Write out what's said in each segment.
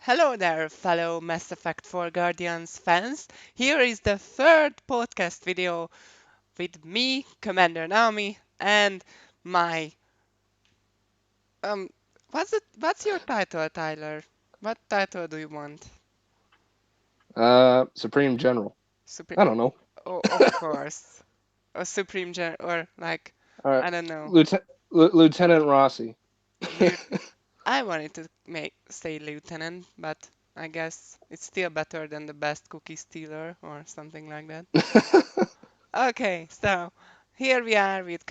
Hello there, fellow Mass Effect 4 Guardians fans. Here is the third podcast video with me, Commander Naomi, and my um. What's your title, Tyler? What title do you want? Supreme General. Supreme. I don't know. Oh, of course, a Supreme General, or like All right, I don't know. Lieutenant Rossi. Lieu- I wanted to make say lieutenant, but I guess it's still better than the best cookie stealer or something like that. Okay, so here we are with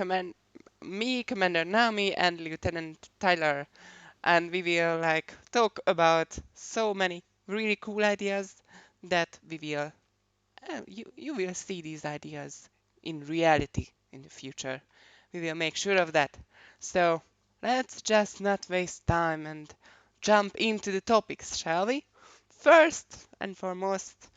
me, Commander Nami, and Lieutenant Tyler, and we will talk about so many really cool ideas that you will see these ideas in reality in the future. We will make sure of that. So let's just not waste time and jump into the topics, shall we? First and foremost,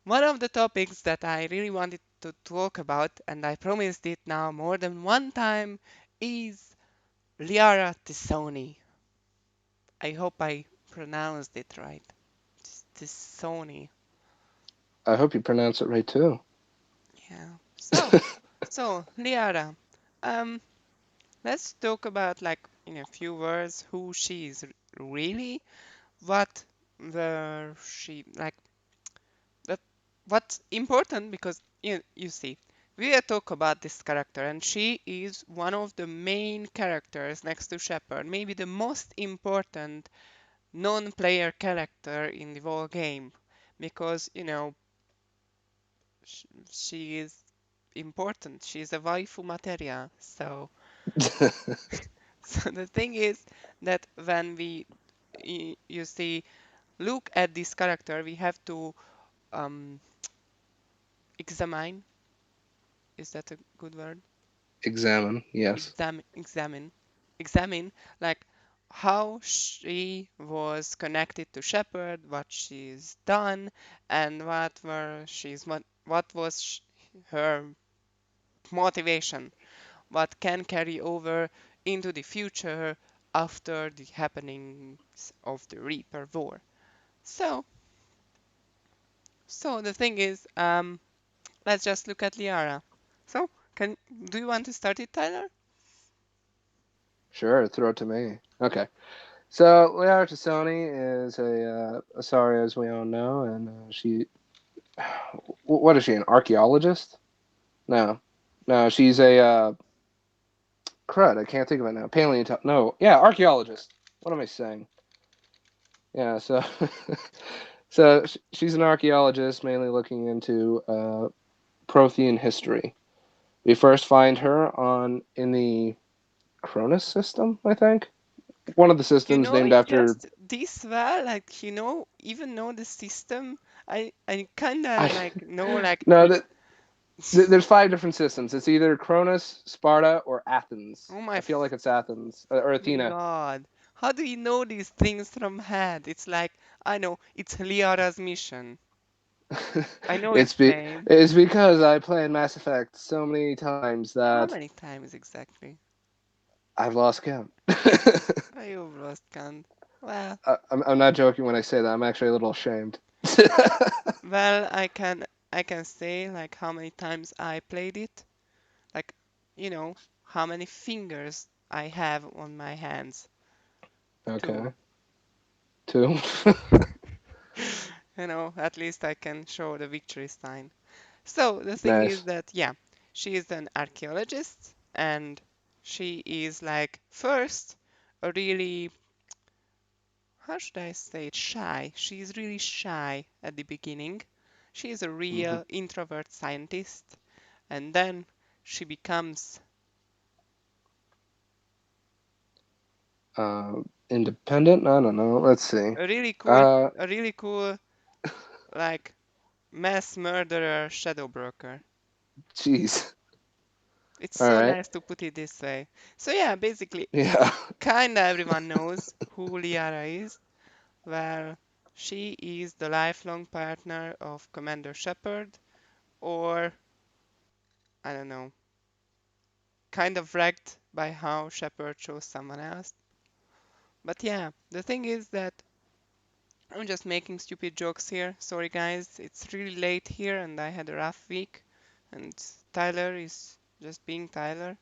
one of the topics that I really wanted to talk about, and I promised it now more than one time, is Liara Tissoni. I hope I pronounced it right. Tissoni. I hope you pronounce it right too. Yeah. So Liara, um, let's talk about in a few words who she is really, what were she that what's important because you see we will talk about this character and she is one of the main characters next to Shepard, maybe the most important non-player character in the whole game because she is important, she's a waifu materia. So so the thing is that when you see look at this character, we have to um examine, is that a good word? Examine, yes. Examine like how she was connected to Shepard, what she's done, and what was her motivation, what can carry over into the future after the happenings of the Reaper War. So, so the thing is, let's just look at Liara. So, can do you want to start it, Tyler? Sure, throw it to me. Okay. So Leora Tassoni is a Asari, as we all know, and what is she? An archaeologist? No, no, she's a crud. I can't think of it now. Paleontologist? No, yeah, archaeologist. What am I saying? Yeah, so she's an archaeologist, mainly looking into Prothean history. We first find her on in the Cronus system, I think. One of the You systems know named it after. just this well, even know the system. I kinda I know no, there's five different systems. It's either Cronus, Sparta, or Athens. oh I feel like it's Athens or my Athena. God. How do you know these things from head? It's like I know it's Liara's mission. I know it's its be name. it's because I played Mass Effect so many times How that many times exactly? I've lost count. You've lost count. Well, I'm not joking when I say that. I'm actually a little ashamed. well, I can say how many times I played it. Like, how many fingers I have on my hands. Two. Okay, two. At least I can show the victory sign. So the thing is Nice. that, yeah, she is an archaeologist and she is first a really, how should I say it, shy. She is really shy at the beginning. She is a Hmm. real introvert scientist and then she becomes Independent? I don't know. Let's see. a really cool, Uh, a really cool, like, mass murderer shadow broker. jeez. It's All so right. nice to put it this way. So yeah, basically, Yeah. kinda everyone knows who Liara is. Well, she is the lifelong partner of Commander Shepard, or I don't know, kind of wrecked by how Shepard chose someone else. But yeah, the thing is that I'm just making stupid jokes here. Sorry, guys. It's really late here and I had a rough week. And Tyler is just being Tyler.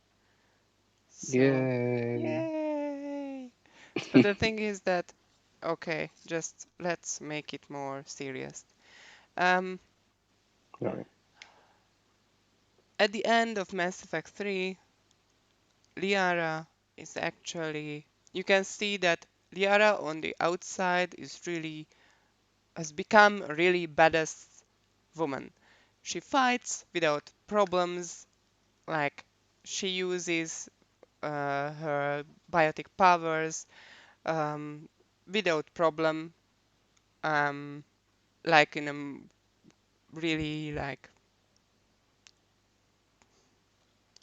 So, Yay. yay! But the thing is that, okay, just let's make it more serious. Um, All right. at the end of Mass Effect 3, Liara is actually, you can see that Liara on the outside is really, has become a really badass woman. She fights without problems, like she uses her biotic powers um, without problem, um, like in a really like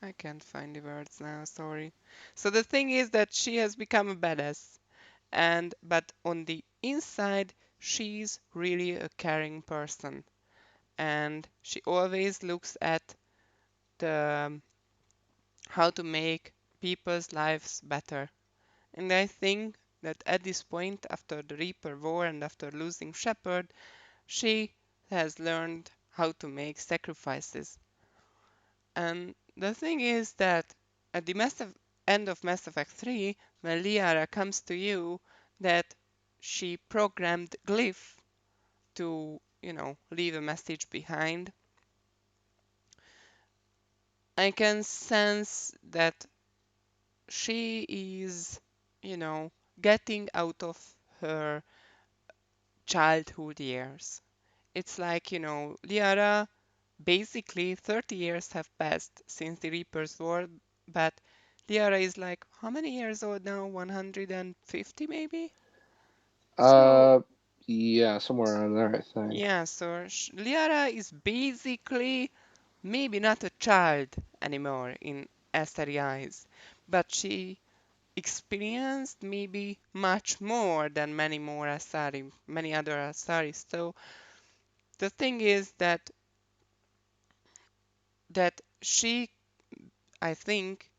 I can't find the words now, sorry. So the thing is that she has become a badass, and but on the inside she's really a caring person, and she always looks at the how to make people's lives better. And I think that at this point, after the Reaper War and after losing Shepard, she has learned how to make sacrifices. And the thing is that at the end of Mass Effect 3, when Liara comes to you, that she programmed Glyph to, leave a message behind, I can sense that she is, you know, getting out of her childhood years. It's like, Liara, basically 30 years have passed since the Reaper's War, but Liara is like, how many years old now? 150 maybe? So, Uh, yeah, somewhere around there, I think. yeah, so Liara is basically maybe not a child anymore in Asteria eyes, but she experienced maybe much more than many other Asaris. So the thing is that she, I think,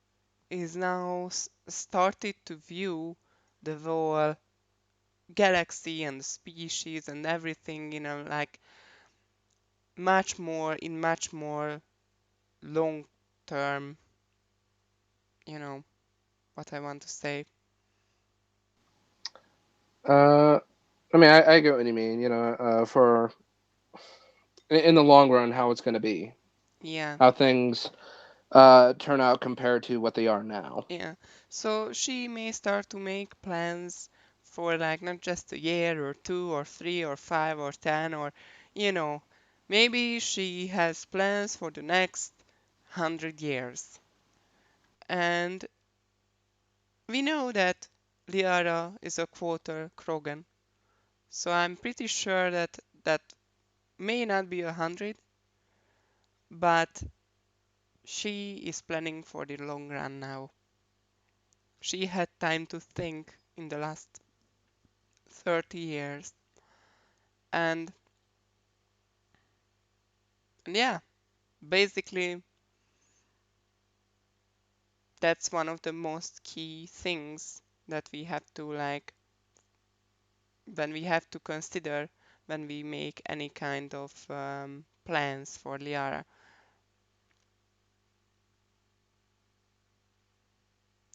is now started to view the whole galaxy and the species and everything, like much more long term, you know, what I want to say. Uh, I mean, I get what you mean. For in the long run, how it's going to be, Yeah, how things turn out compared to what they are now. yeah. So she may start to make plans for like not just a year or two or three or five or 10 or, you know, maybe she has plans for the next 100 years. And we know that Liara is a quarter Krogan, so I'm pretty sure that that may not be 100, but she is planning for the long run now. She had time to think in the last 30 years, and yeah, basically that's one of the most key things that we have to like when we have to consider when we make any kind of plans for Liara.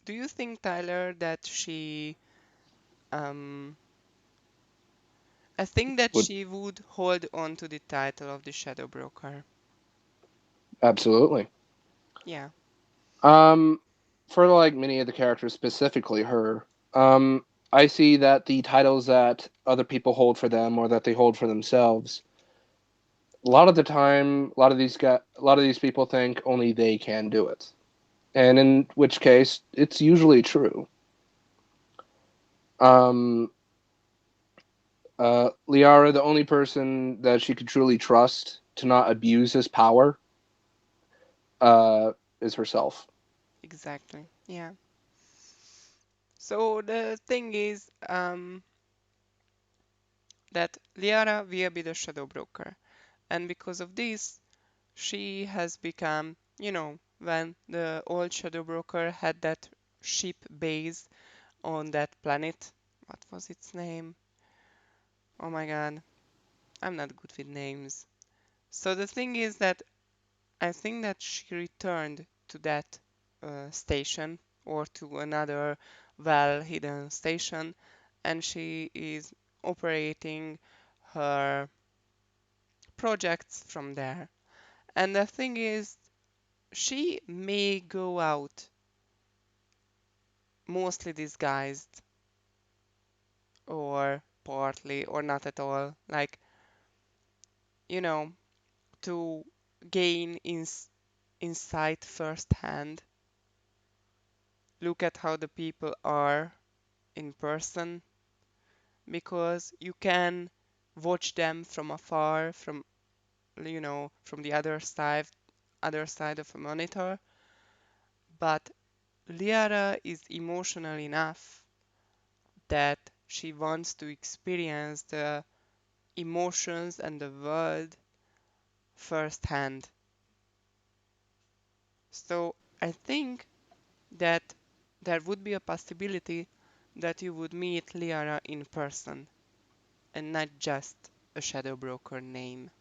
Do you think, Tyler, that um, I think that Would she would hold on to the title of the Shadow Broker? absolutely. Yeah, Um, for like many of the characters, specifically her, I see that the titles that other people hold for them or that they hold for themselves, a lot of the time, a lot of these people think only they can do it, and in which case, it's usually true. Um, Liara, the only person that she could truly trust to not abuse his power, uh, is herself. exactly. Yeah. So the thing is that Liara will be the Shadow Broker, and because of this, she has become, when the old Shadow Broker had that ship base on that planet, what was its name? Oh my god, I'm not good with names. So the thing is that I think that she returned to that station or to another well hidden station, and she is operating her projects from there. And the thing is, she may go out mostly disguised or partly or not at all, like, you know, to gain insight firsthand, look at how the people are in person, because you can watch them from afar, from, from the other side of a monitor. But Liara is emotional enough that she wants to experience the emotions and the world firsthand. So I think that there would be a possibility that you would meet Liara in person and not just a shadow broker name.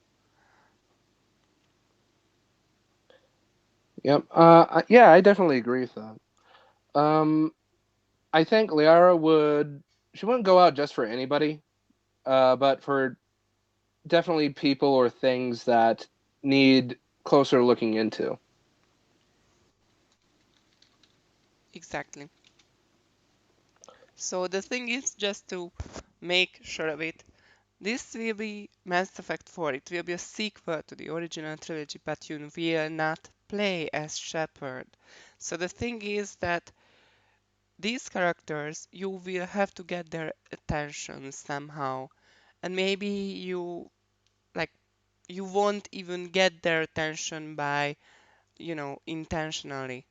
Yep. Yeah, I definitely agree with that. I think Liara would. She wouldn't go out just for anybody, but for definitely people or things that need closer looking into. Exactly. So the thing is just to make sure of it. This will be Mass Effect 4. It will be a sequel to the original trilogy, but you will not play as Shepard. So the thing is that these characters, you will have to get their attention somehow. And maybe like, you won't even get their attention by, intentionally,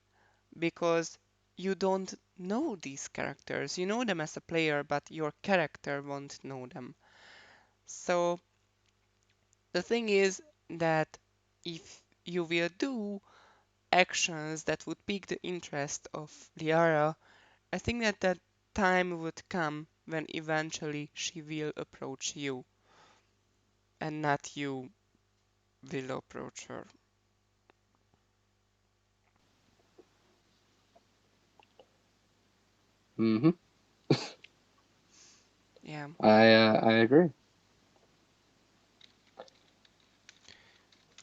because you don't know these characters. You know them as a player, but your character won't know them. So the thing is that if you will do actions that would pique the interest of Liara, I think that that time would come when eventually she will approach you and not you will approach her. Hmm. Yeah. I agree.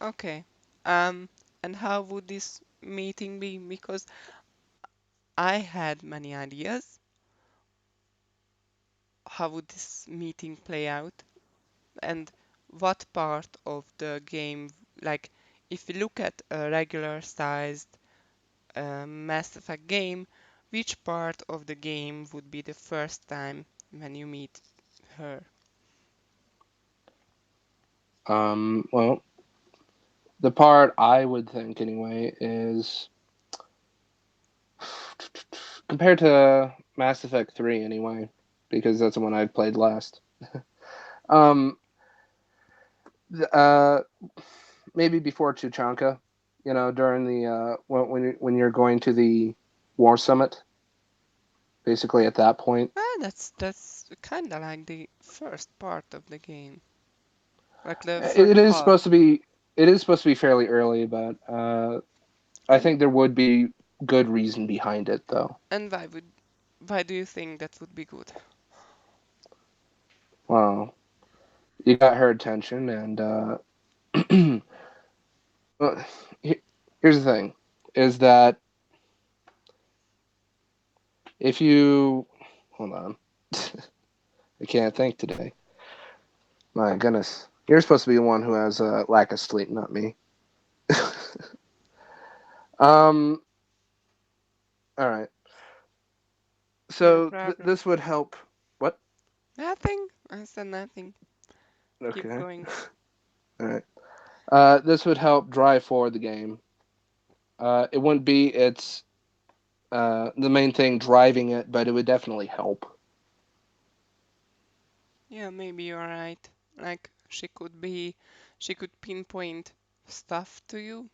Okay. And how would this meeting be? Because I had many ideas. How would this meeting play out? And what part of the game, like, if you look at a regular sized Mass Effect game, which part of the game would be the first time when you meet her? Well, the part I would think anyway is compared to Mass Effect 3 anyway, because that's the one I've played last. Um, uh, maybe before Chichanka, during the when you're going to the War Summit, basically at that point. Ah, that's kind of like the first part of the game, like the It first is half. supposed to be fairly early, but I And think there would be good reason behind it though. and why do you think that would be good? Well, you got her attention, and well, here's the thing: is that if you hold on, I can't think today. My goodness, you're supposed to be the one who has a lack of sleep, not me. um. All right. No So problem. this would help. What? Nothing. I said nothing. Keep Okay. going. All right. This would help drive forward the game. It wouldn't be its the main thing driving it, but it would definitely help. Yeah, maybe you're right. Like, she could pinpoint stuff to you,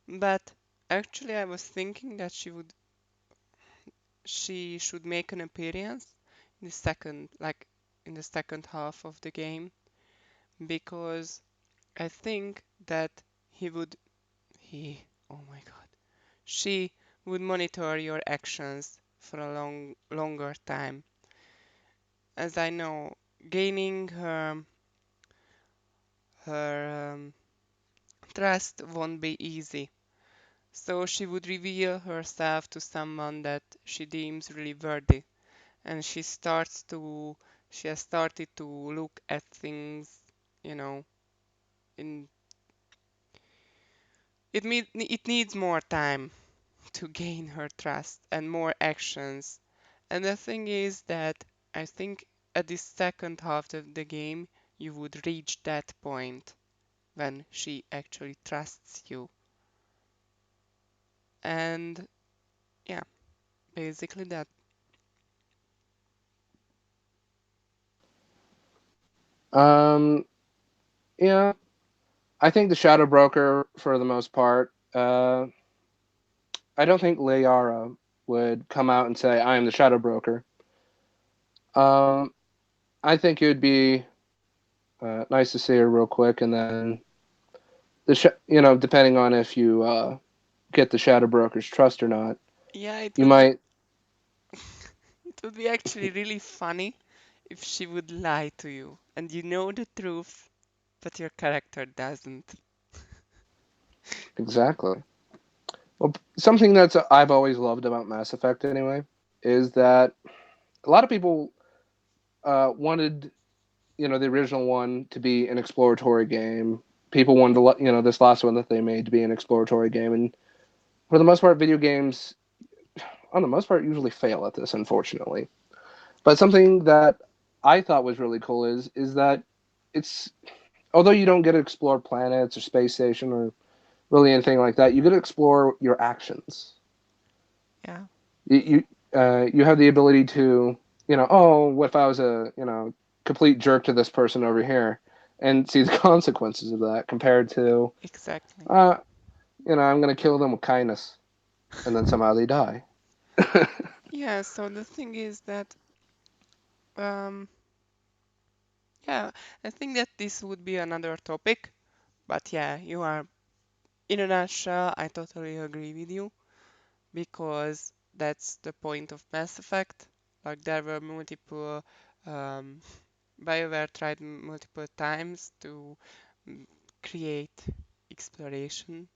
but actually I was thinking that she should make an appearance in the second, like, in the second half of the game because I think that he would he oh my god she would monitor your actions for a longer time. As I know, gaining her trust won't be easy. So she would reveal herself to someone that she deems really worthy, and she has started to look at things, you know, in it needs more time to gain her trust and more actions. And the thing is that I think at the second half of the game you would reach that point when she actually trusts you. And yeah, basically that. Um, yeah, I think the Shadow Broker, for the most part, I don't think Liara would come out and say, "I am the Shadow Broker." Um, I think it would be nice to see her real quick, and then depending on if you get the Shadow Broker's trust or not, Yeah, you might it would be actually really funny if she would lie to you and you know the truth, but your character doesn't. exactly. Well, something that's I've always loved about Mass Effect anyway is that a lot of people wanted the original one to be an exploratory game. People wanted this last one that they made to be an exploratory game, and for the most part, video games, on the most part, usually fail at this, unfortunately. But something that I thought was really cool is that it's although you don't get to explore planets or space station or really anything like that, you get to explore your actions. Yeah, You have the ability to oh, what if I was a complete jerk to this person over here, and see the consequences of that compared to exactly. uh I'm gonna kill them with kindness, and then somehow they die. Yeah, so the thing is that, um, yeah, I think that this would be another topic, but yeah, you are, in a nutshell, I totally agree with you because that's the point of Mass Effect. Like, there were multiple, um, BioWare tried multiple times to mm, create exploration.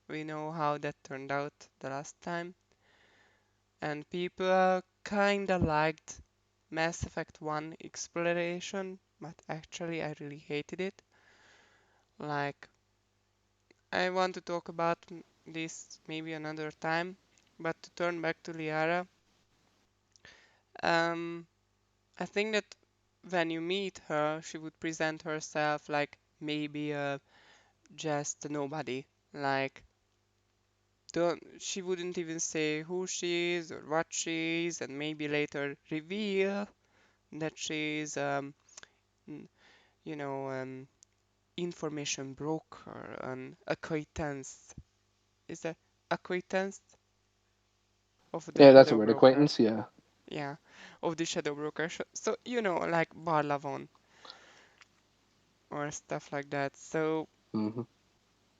We know how that turned out the last time, and people kinda liked Mass Effect 1 exploration, but actually I really hated it. Like, I want to talk about this maybe another time, but to turn back to Liara, um, I think that when you meet her, she would present herself like maybe just a nobody. Like, don't she wouldn't even say who she is or what she is, and maybe later reveal that she is n- you know, information broker, an acquaintance. Is that acquaintance of the Yeah, that's a shadow weird broker? acquaintance. Yeah. Yeah, of the shadow broker. So, like Barlavon or stuff like that. So Hmm.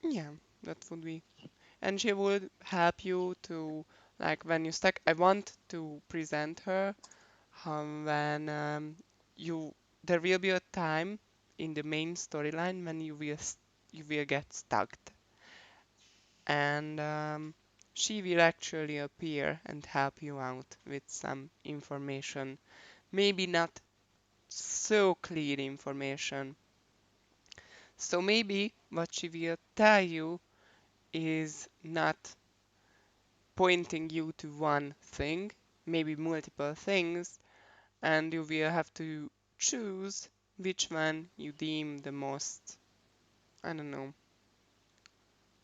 yeah, that would be. And she would help you to, like, when you stuck. I want to present her when you there will be a time in the main storyline when you will get stuck, and she will actually appear and help you out with some information. Maybe not so clear information. So maybe what she will tell you is not pointing you to one thing, maybe multiple things, and you will have to choose which one you deem the most, I don't know,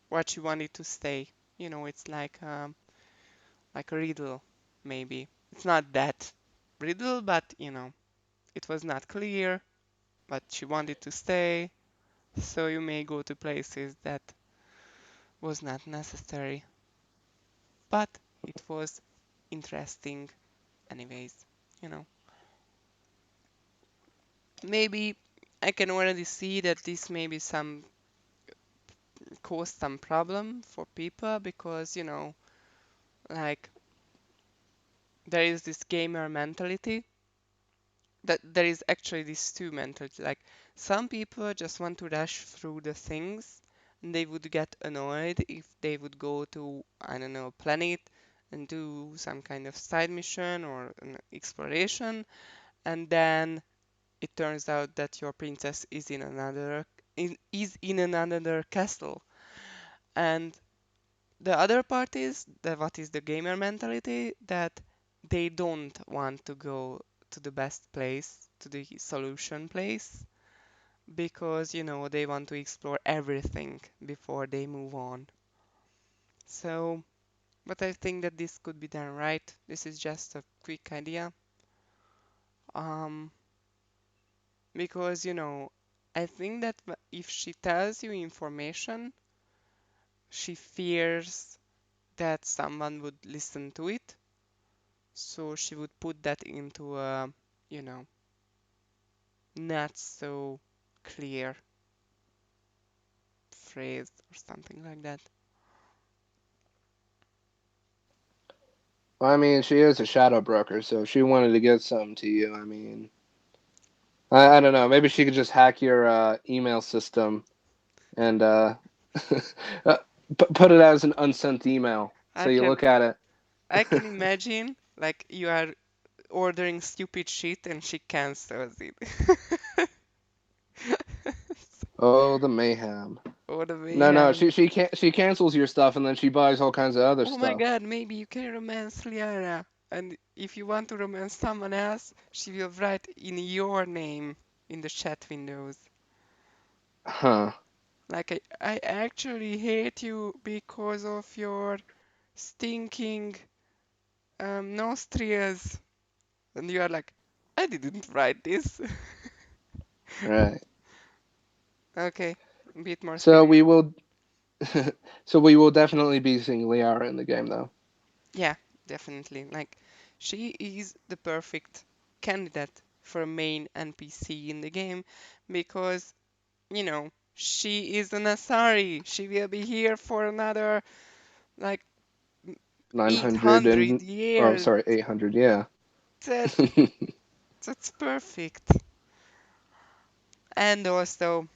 what you wanted to say. It's like a riddle, maybe. It's not that riddle, but it was not clear, but she wanted to stay, so you may go to places that was not necessary, but it was interesting anyways, you know. maybe I can already see that this may be some cause some problem for people because like there is this gamer mentality that there is actually these two mentality. Like some people just want to rush through the things and they would get annoyed if they would go to, I don't know, a planet and do some kind of side mission or an exploration, and then it turns out that your princess is in another castle. And the other part is that what is the gamer mentality, that they don't want to go to the best place, to the solution place, because they want to explore everything before they move on. So, but I think that this could be done right. This is just a quick idea. Um, because I think that if she tells you information, she fears that someone would listen to it. So she would put that into a, you know, not so clear phrase or something like that. Well, I mean, she is a shadow broker, so if she wanted to get something to you, I mean, I don't know. Maybe she could just hack your email system and uh, put it as an unsent email. So I you can look at it. I can imagine like you are ordering stupid shit and she cancels it. Oh, the mayhem. Or the No, no, mayhem. she cancels your stuff and then she buys all kinds of other Oh my stuff. god, maybe you can romance Liara. And if you want to romance someone else, she will write in your name in the chat windows. Huh. Like, I actually hate you because of your stinking nostrils. And you are like, I didn't write this. Right. Okay, a bit more So serious. we will so we will definitely be seeing Liara in the game though. Yeah, definitely. Like, she is the perfect candidate for a main NPC in the game because, she is an Asari. She will be here for another, like, 900 800 and or years. sorry, 800, yeah. That, that's perfect. And also,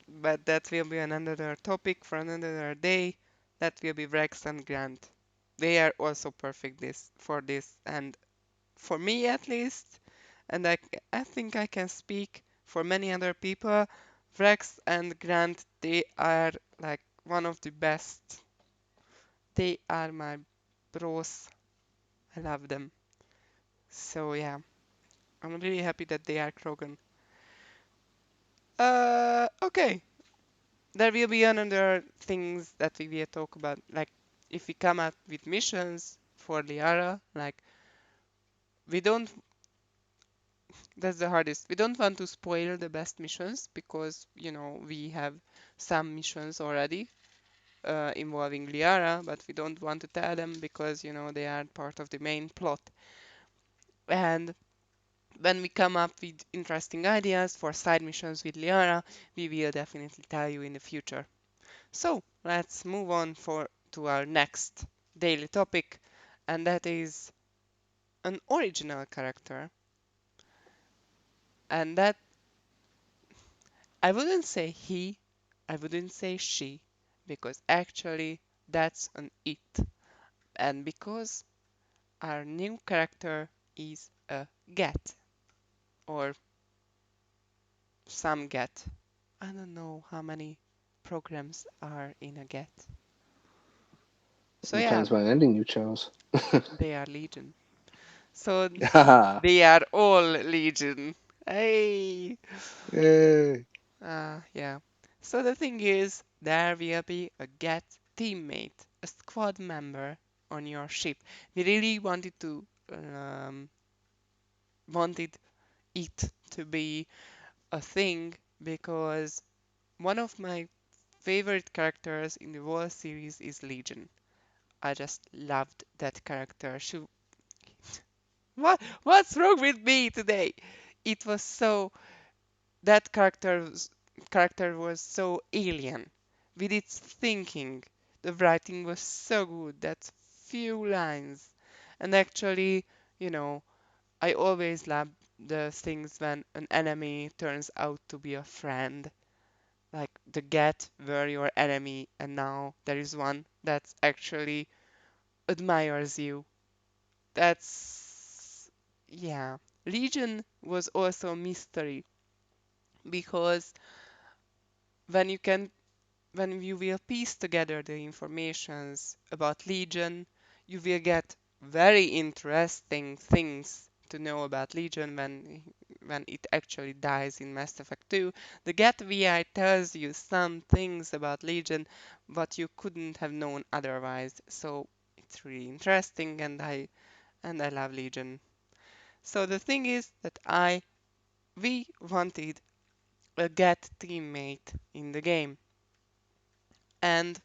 but that will be another topic for another day. That will be Rex and Grant. They are also perfect for this, and for me at least, and I think I can speak for many other people. Rex and Grant, they are like one of the best. They are my bros. I love them. So yeah, I'm really happy that they are Krogan. Okay. There will be another things that we will talk about, like if we come up with missions for Liara, like we don't. That's the hardest. We don't want to spoil the best missions because we have some missions already involving Liara, but we don't want to tell them because they are part of the main plot. And when we come up with interesting ideas for side missions with Liara, we will definitely tell you in the future. So let's move on to our next daily topic, and that is an original character. And that I wouldn't say he, I wouldn't say she, because actually that's an it. And because our new character is a get, or some get. I don't know how many programs are in a get. So yeah, Depends what ending you chose. they are legion. So Haha. they are all legion. Hey. Yay. Yeah. So the thing is, there will be a get teammate, a squad member on your ship. We really wanted it to be a thing because one of my favorite characters in the whole series is Legion. I just loved that character. What's wrong with me today? It was so that character was so alien with its thinking. The writing was so good, that few lines. And actually, you know, I always love the things when an enemy turns out to be a friend. Like the Get were your enemy, and now there is one that actually admires you. That's, yeah. Legion was also a mystery because when you can when you will piece together the informations about Legion, you will get very interesting things to know about Legion when it actually dies in Mass Effect 2. The Get VI tells you some things about Legion what you couldn't have known otherwise. So it's really interesting, and I love Legion. So the thing is that I we wanted a Get teammate in the game, and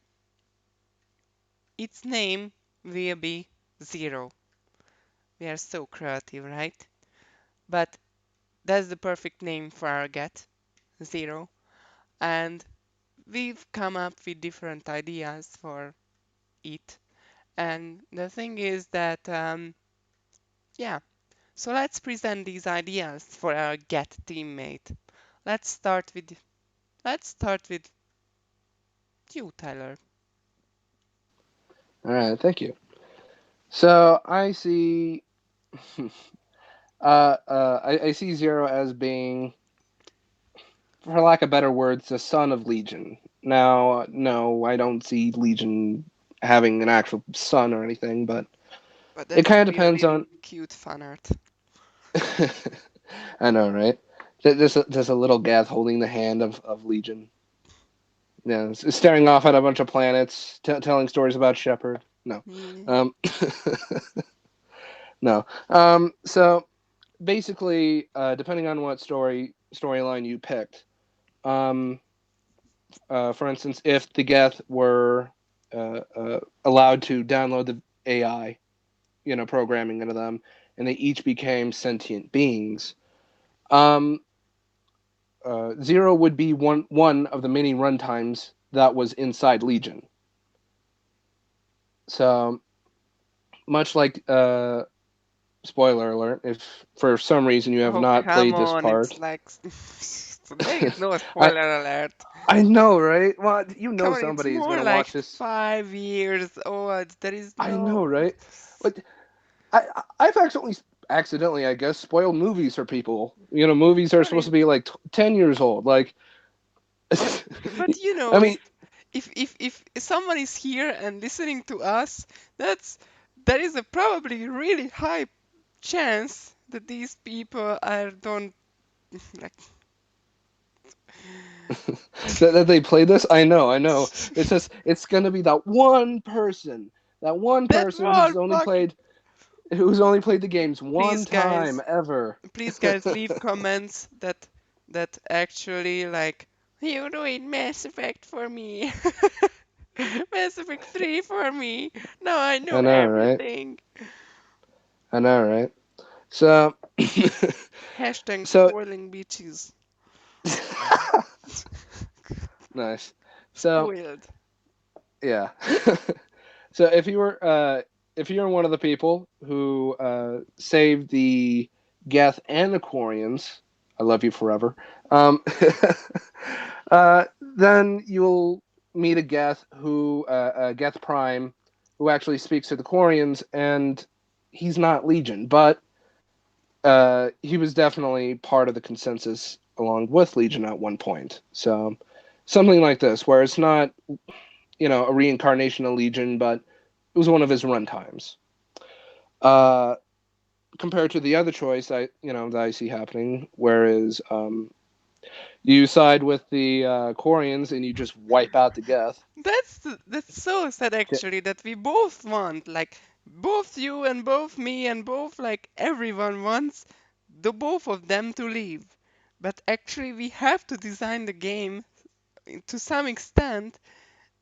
its name will be Zero. We are so creative, right? But that's the perfect name for our Get, Zero. And we've come up with different ideas for it. And the thing is that, yeah, so let's present these ideas for our Get teammate. Let's start with let's start with you, Tyler. All right, thank you. So I see, I see Zero as being, for lack of better words, the son of Legion. Now, no, I don't see Legion having an actual son or anything, but But it that kind would of be a depends really on. cute fan art. I know, right? Just a little Gath holding the hand of Legion. Yeah, staring off at a bunch of planets, telling stories about Shepard. No, Mm, um, no. So basically, depending on what storyline you picked, um, for instance, if the Geth were allowed to download the AI, programming into them, and they each became sentient beings, um, Zero would be one of the many runtimes that was inside Legion. So much like spoiler alert, if for some reason you have oh, not come played this on. It's part, like. There is no I spoiler alert. I know, right? Well, Come on, it's somebody is more gonna like watch this. 5 years old. There is I know, no. right? But I've accidentally, I guess, spoiled movies for people. Movies are supposed Sorry. to be like 10 years old. Like, But I mean, if someone is here and listening to us, that's there is a probably really high chance that these people are don't like that they play this. I know, I know. It's just it's gonna be that one that person wall fucking. who's only played the games one Please, time guys, ever. please, guys, leave comments that actually like you ruined Mass Effect for me. Mass Effect 3 for me. Now I I know know, right? everything. I know, right? So, Hashtag so spoiling bitches. nice. So, Spoiled. yeah. So if you were one of the people who saved the Geth and the Quarians, I love you forever. Um, then you'll meet a Geth Geth Prime, who actually speaks to the Quarians, and he's not Legion, but he was definitely part of the consensus along with Legion at one point. So something like this, where it's not a reincarnation of Legion, but it was one of his run times. Uh, Compared to the other choice, that I see happening, whereas you side with the Quarians and you just wipe out the Geth. That's so sad actually that we both want like both you and both me and both like everyone wants the both of them to leave. But actually we have to design the game to some extent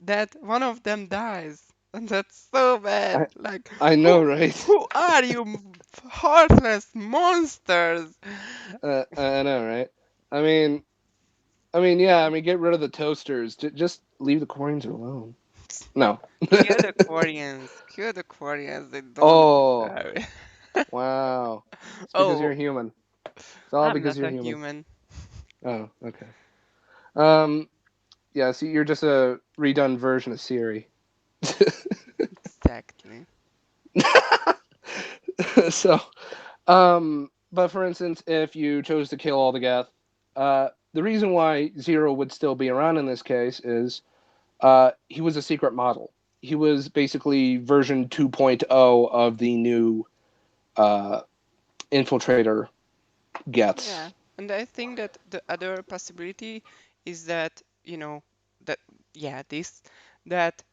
that one of them dies. And that's so bad. I Like I know, right? who are you heartless monsters? I know, right? I mean, I mean, yeah. I mean, get rid of the toasters. Just leave the coins alone. No. Kill the Koreans. Kill the Koreans. They don't Oh, deserve it. wow. It's because you're Oh, human. It's all I'm because not you're a human. human. Oh, okay. Um, yeah. See, you're just a redone version of Siri. Exactly. So, but for instance, if you chose to kill all the Geth, the reason why Zero would still be around in this case is he was a secret model. He was basically version 2.0 of the new uh, infiltrator Yeah. Geths. And I think that the other possibility is that, that, yeah, that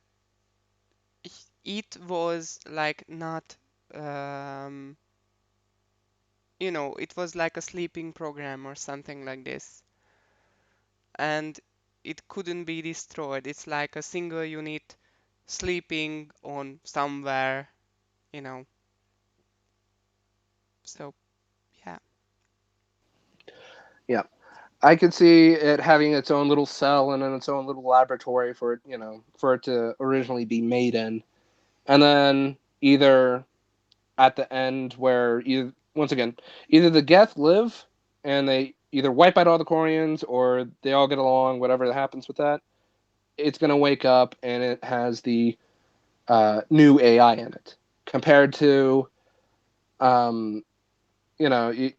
it was like not, um, it was like a sleeping program or something like this. And it couldn't be destroyed. It's like a single unit sleeping on somewhere, you know. So, yeah. Yeah, I could see it having its own little cell and then its own little laboratory for it, for it to originally be made in, and then either at the end where either once again either the Geth live and they either wipe out all the Quarians or they all get along, whatever happens with that. It's going to wake up and it has the new AI in it compared to um, you know you,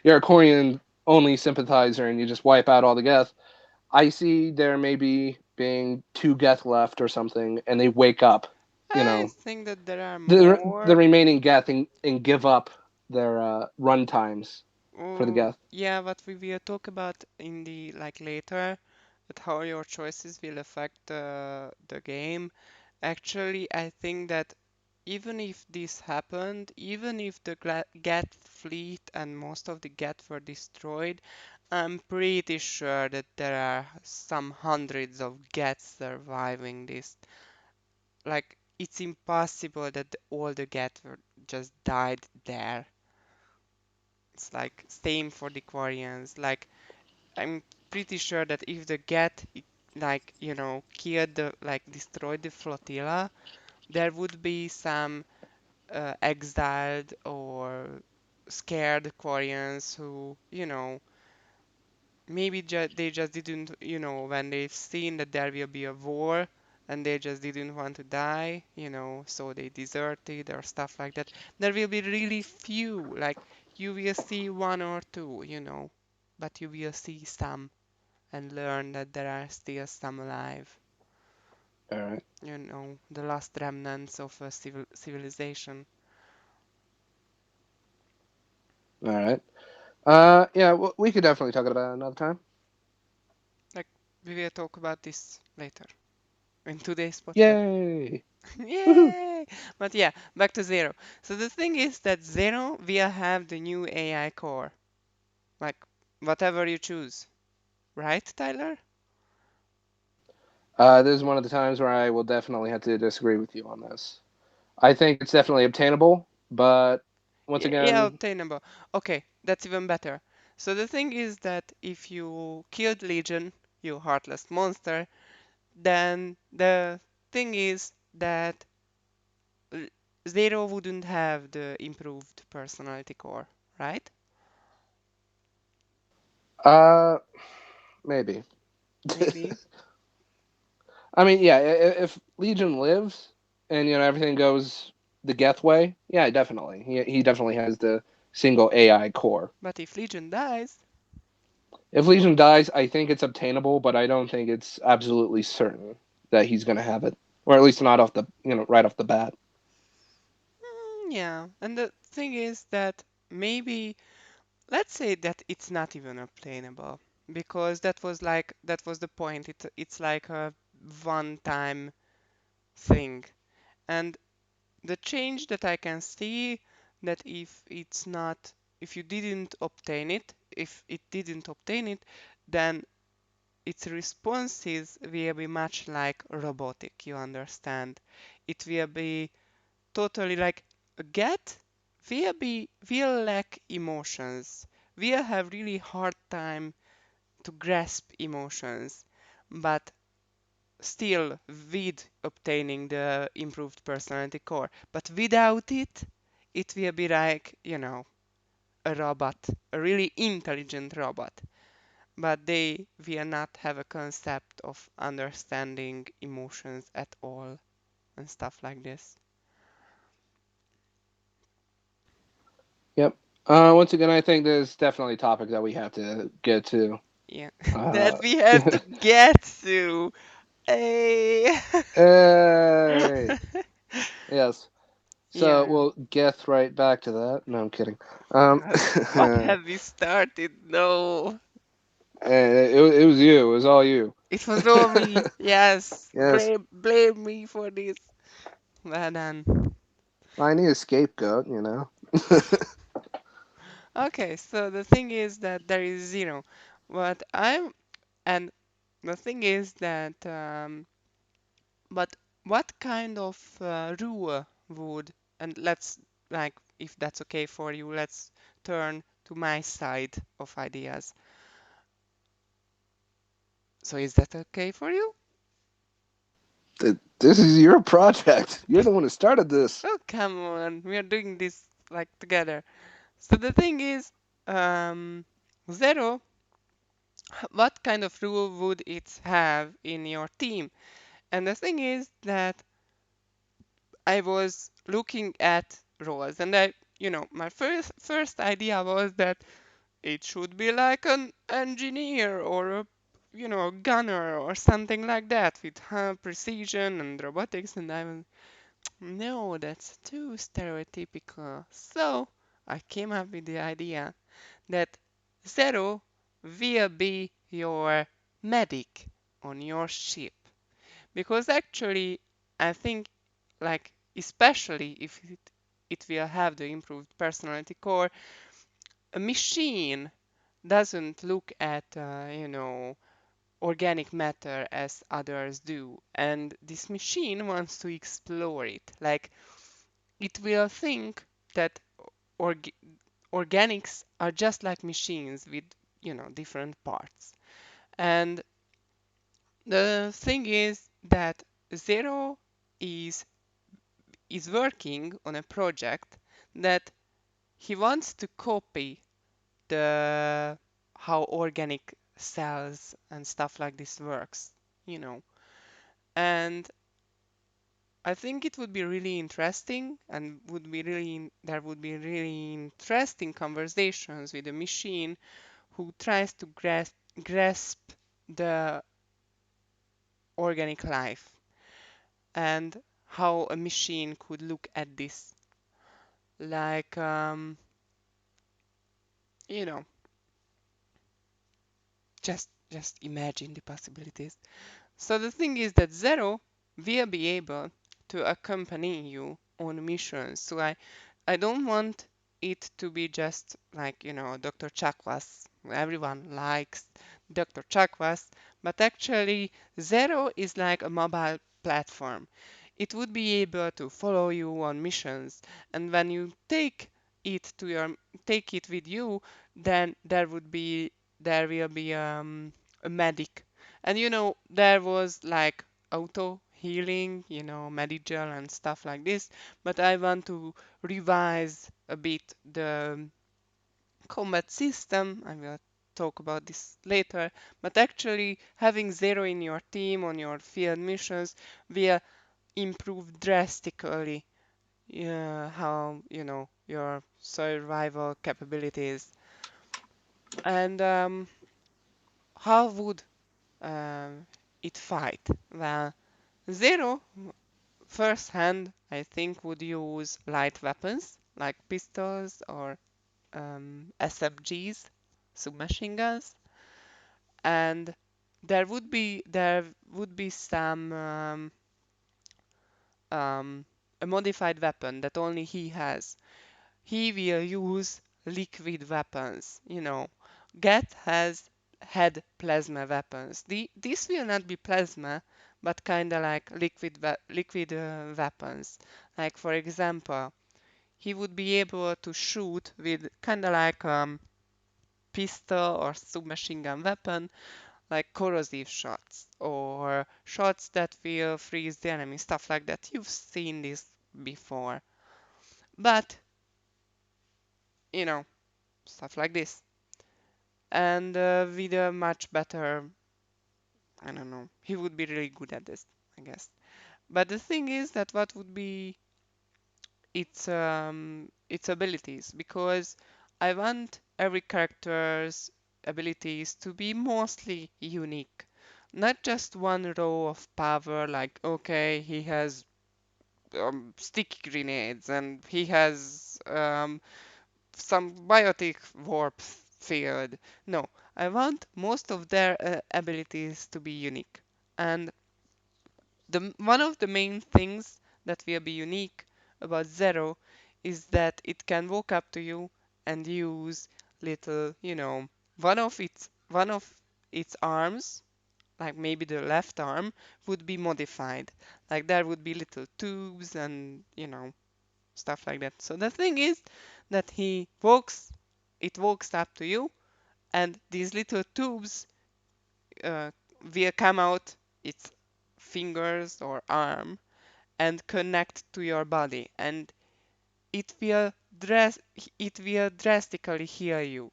you're a Quarian only sympathizer and you just wipe out all the Geth. I see there maybe being two Geth left or something, and they wake up. You I know, think that there are the more. remaining Geth and give up their run times for the Oh, Geth. yeah, what we will talk about in the like later, that how your choices will affect the game. Actually, I think that even if this happened, even if the Get fleet and most of the Get were destroyed, I'm pretty sure that there are some hundreds of Gets surviving this. Like, it's impossible that all the Get were just died there. It's like same for the Quarians. Like, I'm pretty sure that if the Get like killed the like destroyed the flotilla, there would be some exiled or scared Koreans who, maybe they just didn't, when they've seen that there will be a war and they just didn't want to die, so they deserted or stuff like that. There will be really few, like you will see one or two, but you will see some and learn that there are still some alive, All right, the last remnants of a civilization. all right. Yeah, we could definitely talk about it another time. Like, we will talk about this later in today's podcast. Yay! Woohoo! Yay! But yeah, back to Zero. So the thing is that Zero will have the new AI core. Like, whatever you choose. Right, Tyler? This is one of the times where I will definitely have to disagree with you on this. I think it's definitely obtainable, but once Yeah, yeah, again, obtainable. Okay, that's even better. So the thing is that if you killed Legion, you heartless monster, then the thing is that L- Zero wouldn't have the improved personality core, right? uh, maybe. Maybe. I mean, yeah, if Legion lives and everything goes the Geth way, yeah, definitely. He definitely has the single AI core. But if Legion dies, If Legion dies, I think it's obtainable, but I don't think it's absolutely certain that he's going to have it, or at least not off the right off the bat. yeah. And the thing is that maybe, let's say that it's not even obtainable, because that was the point. It's like a one-time thing. And the change that I can see, that if you didn't obtain it, if it didn't obtain it, then its responses will be much like robotic, you understand? It will be totally like a get will lack emotions. Will have really hard time to grasp emotions, but still with obtaining the improved personality core. But without it, it will be like, a robot, a really intelligent robot. But they will not have a concept of understanding emotions at all and stuff like this. Yep. Once again, I think this is definitely a topic that we have to get to. Yeah, that Uh, we have to get to. Hey. hey, yes. So Yeah. we'll get right back to that. No, I'm kidding. Um, What have we started? No. it was you. It was all you. It was all me. Yes. Yes, Blame me for this. Well done. I need a scapegoat. Okay, so the thing is that there is zero. But I'm and the thing is that but what kind of rule would, and let's, like, if that's okay for you, let's turn to my side of ideas. So is that okay for you? This is your project. You're the one who started this. Oh, come on, we are doing this like together. So the thing is, zero, what kind of rule would it have in your team? And the thing is that I was looking at roles, and my first idea was that it should be like an engineer or a gunner or something like that with high precision and robotics. And I was, no, that's too stereotypical. So I came up with the idea that Zero will be your medic on your ship. Because actually, I think, like, especially if it will have the improved personality core, a machine doesn't look at, organic matter as others do. And this machine wants to explore it. Like, it will think that org- organics are just like machines with, different parts. And the thing is that Zero is is working on a project that he wants to copy the how organic cells and stuff like this works, you know. And I think it would be really interesting and there would be really interesting conversations with a machine who tries to grasp the organic life and how a machine could look at this. Like, you know, just imagine the possibilities. So the thing is that Zero will be able to accompany you on missions. So I don't want it to be just like, Dr. Chakwas. Everyone likes Dr. Chakwas, but actually Zero is like a mobile platform. It would be able to follow you on missions, and when you take it with you, then there will be a medic. And there was like auto healing, medical and stuff like this. But I want to revise a bit the combat system. I will talk about this later. But actually, having Zero in your team on your field missions will improve drastically, how, your survival capabilities. And how would um, it fight? Well, Zero, first hand, I think, would use light weapons like pistols or SMGs, submachine guns, and there would be some um, a modified weapon that only he has. He will use liquid weapons. Get has had plasma weapons. This will not be plasma, but kind of like liquid weapons. Like, for example, he would be able to shoot with kind of like pistol or submachine gun weapon, like corrosive shots or shots that will freeze the enemy, stuff like that. You've seen this before. But, you know, stuff like this. And with a much better, I don't know, he would be really good at this, I guess. But the thing is that what would be its abilities, because I want every character's abilities to be mostly unique. Not just one row of power, like, okay, he has sticky grenades and he has some biotic warp field. No, I want most of their abilities to be unique. And one of the main things that will be unique about Zero is that it can walk up to you and use little, one of its arms, like maybe the left arm, would be modified. Like there would be little tubes and, stuff like that. So the thing is that it walks up to you, and these little tubes uh, will come out its fingers or arm and connect to your body, and it will dress it will drastically heal you,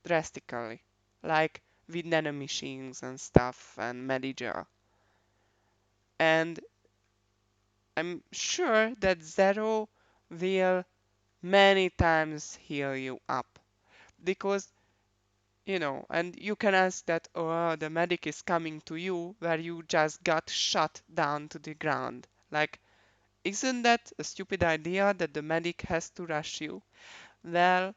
drastically, like with nanomachines and stuff and Medija. And I'm sure that Zero will many times heal you up, because and you can ask that, oh, the medic is coming to you where you just got shot down to the ground. Like, isn't that a stupid idea that the medic has to rush you? Well,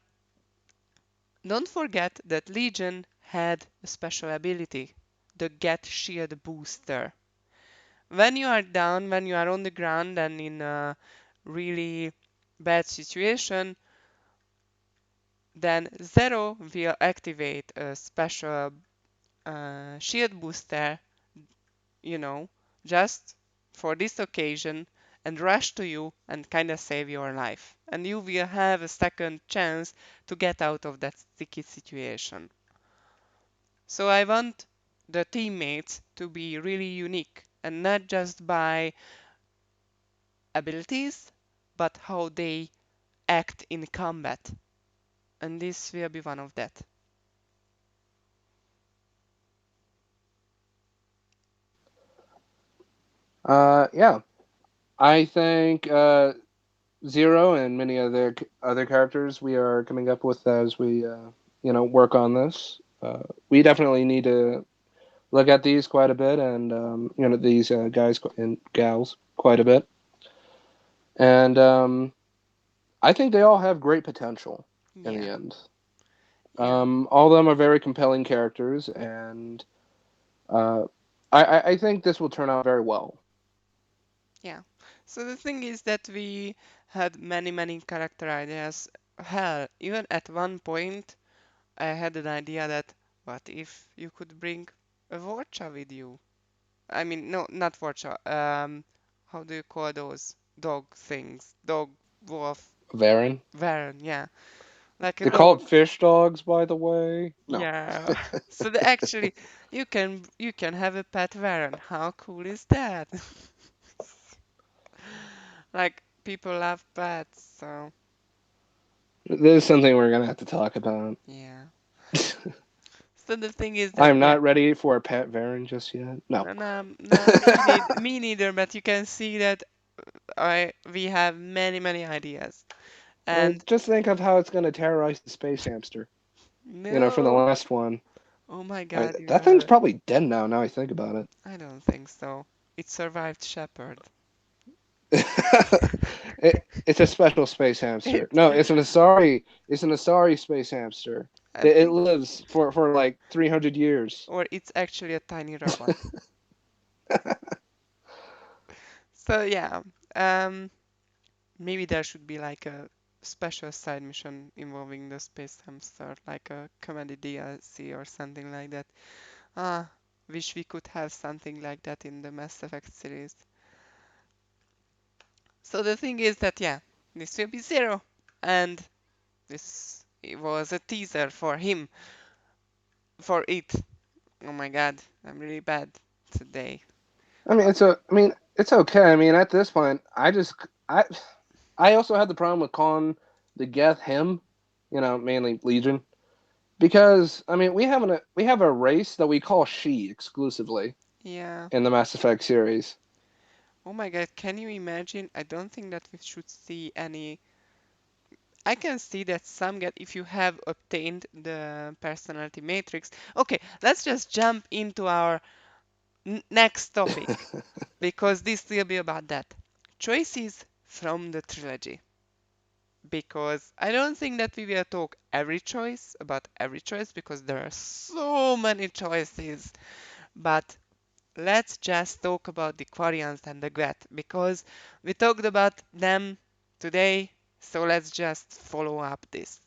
don't forget that Legion had a special ability, the Get Shield Booster. When you are down, when you are on the ground and in a really bad situation, then Zero will activate a special shield booster, you know, just for this occasion, and rush to you and kind of save your life. And you will have a second chance to get out of that sticky situation. So I want the teammates to be really unique, and not just by abilities, but how they act in combat. And this will be one of that. Yeah, I think Zero and many other characters we are coming up with as we work on this. We definitely need to look at these quite a bit, and these guys and gals quite a bit, and I think they all have great potential in the Yeah, end. yeah, All of them are very compelling characters, and uh, I think this will turn out very well. yeah. So the thing is that we had many, many character ideas. Hell, even at one point, I had an idea that what if you could bring a Vorcha with you? I mean, no, not Vorcha. How do you call those dog things? Dog, wolf, Varen. Varen, yeah. Like a They're dog. called fish dogs, by the way. No. Yeah. So actually, you can have a pet Varen. How cool is that? Like people love pets, so This is something we're gonna have to talk about. yeah. So the thing is that I'm yeah. not ready for a pet Varen just yet. No. No, no, no, me neither. But you can see that we have many, many ideas. And Just think of how it's gonna terrorize the space hamster. From the no, last one. oh my God, you That have thing's a. probably dead now. Now I think about it. I don't think so. It survived Shepherd. It's a special space It, hamster. No, it's an Asari. It's an Asari space hamster. I It think, lives for like 300 years. or it's actually a tiny robot. So yeah, um, maybe there should be like a special side mission involving the space hamster, like a comedy DLC or something like that. Ah, wish we could have something like that in the Mass Effect series. So the thing is that yeah, this will be Zero, and this It was a teaser for him, for it. Oh my god, I'm really bad today. Okay. I mean, it's okay. I mean, at this point, I, I also had the problem with calling the Geth him, mainly Legion, because I mean, we have a race that we call she exclusively Yeah. in the Mass Effect series. Oh my god, can you imagine? I don't think that we should see any. I can see that some get if you have obtained the personality matrix. Okay, let's just jump into our next topic because this will be about that. Choices from the trilogy. Because I don't think that we will talk every choice about every choice because there are so many choices. But let's just talk about the Quarians and the Gret because we talked about them today. So let's just follow up this.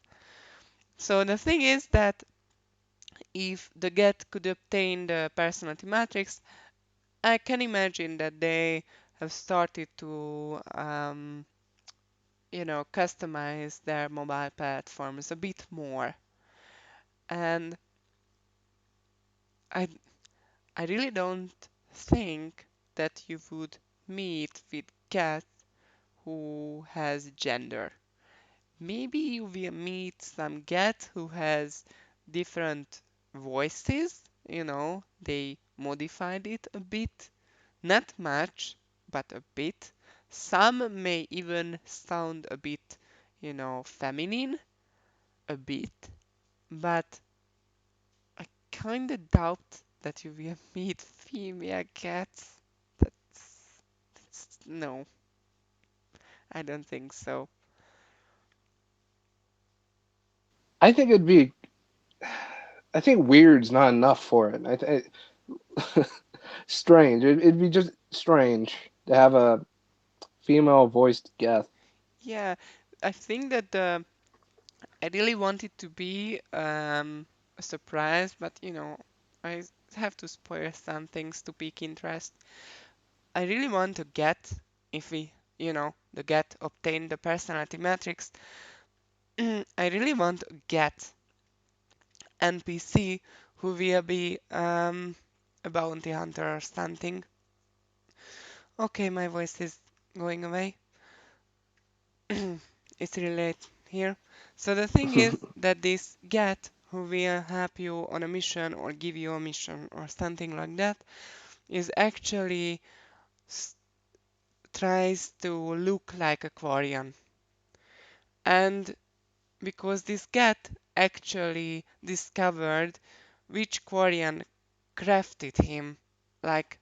So the thing is that if the Get could obtain the personality matrix, I can imagine that they have started to customize their mobile platforms a bit more. And I, I really don't think that you would meet with cat who has gender. Maybe you will meet some cat who has different voices, they modified it a bit, not much, but a bit. Some may even sound a bit, feminine, a bit, but I kinda doubt that you will meet female cats. That's no, I don't think so. I think it'd be, I think weird's not enough for it. Strange. It'd be just strange to have a female voiced Geth. Yeah, I think that I really want it to be a surprise, but I have to spoil some things to pique interest. I really want to get, if we, the get obtain the personality matrix, I really want to get NPC who will be a bounty hunter or something. Okay, my voice is going away. It's really late here. So the thing is that this get who will help you on a mission or give you a mission or something like that is actually tries to look like a Quarian. And because this get actually discovered which Quarian crafted him, like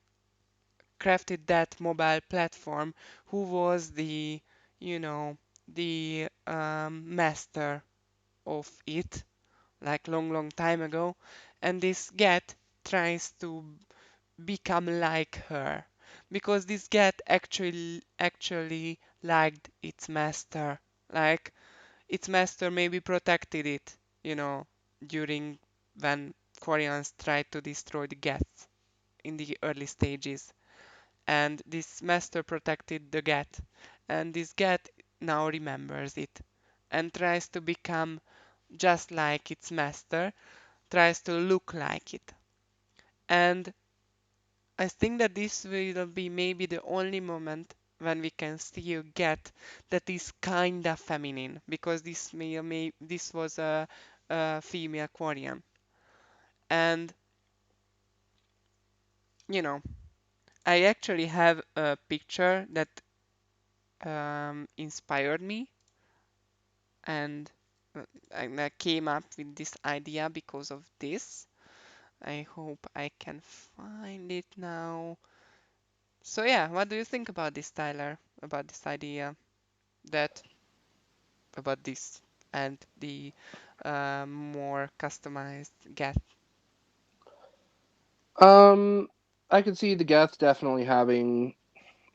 crafted that mobile platform, who was you know, the master of it, like long, long time ago, and this Get tries to become like her because this Get actually liked its master, like its master maybe protected it, during when Koreans tried to destroy the Gets in the early stages, and this master protected the Get, and this Get now remembers it and tries to become just like its master, tries to look like it. And I think that this will be maybe the only moment when we can still get that is kinda feminine, because this was a female Quarian. And you know, I actually have a picture that inspired me, and I came up with this idea because of this. I hope I can find it now. So yeah, what do you think about this, Tyler? About this idea that about this and the more customized get? Um, I could see the Geth definitely having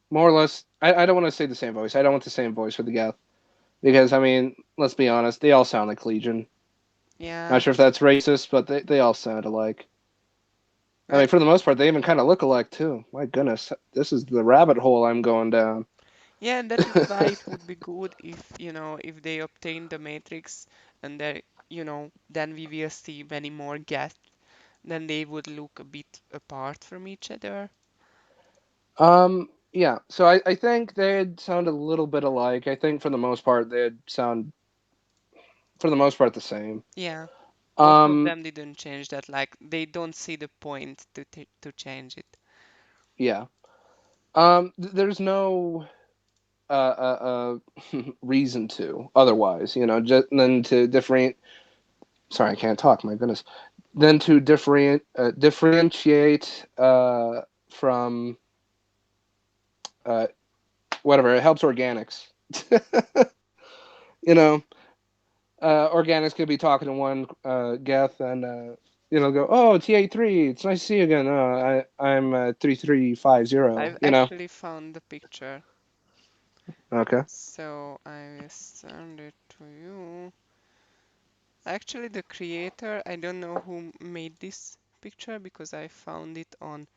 more or less. I don't want to say the same voice. I don't want the same voice for the Geth because I mean, let's be honest, they all sound like Legion. Not Yeah, sure if that's racist, but they all sound alike. I but mean, for the most part, they even kind of look alike too. My goodness, this is the rabbit hole I'm going down. yeah, and that is why it would be good if if they obtain the matrix and there, then we will see many more guests. Then they would look a bit apart from each other. Yeah. So I think they'd sound a little bit alike. I think for the most part they'd sound for the most part the same. Yeah, most of Um, them didn't change that. Like they don't see the point to change it. yeah. There's no reason to otherwise, just than to different. Sorry, I can't talk. My goodness. Then to differentiate from uh, whatever. It helps organics. you know, Organics could be talking to one Geth and go, oh, T83, it's nice to see you again. I'm 3350. I've actually found the picture, Okay. so I will send it to you. Actually, the creator, I don't know who made this picture because I found it on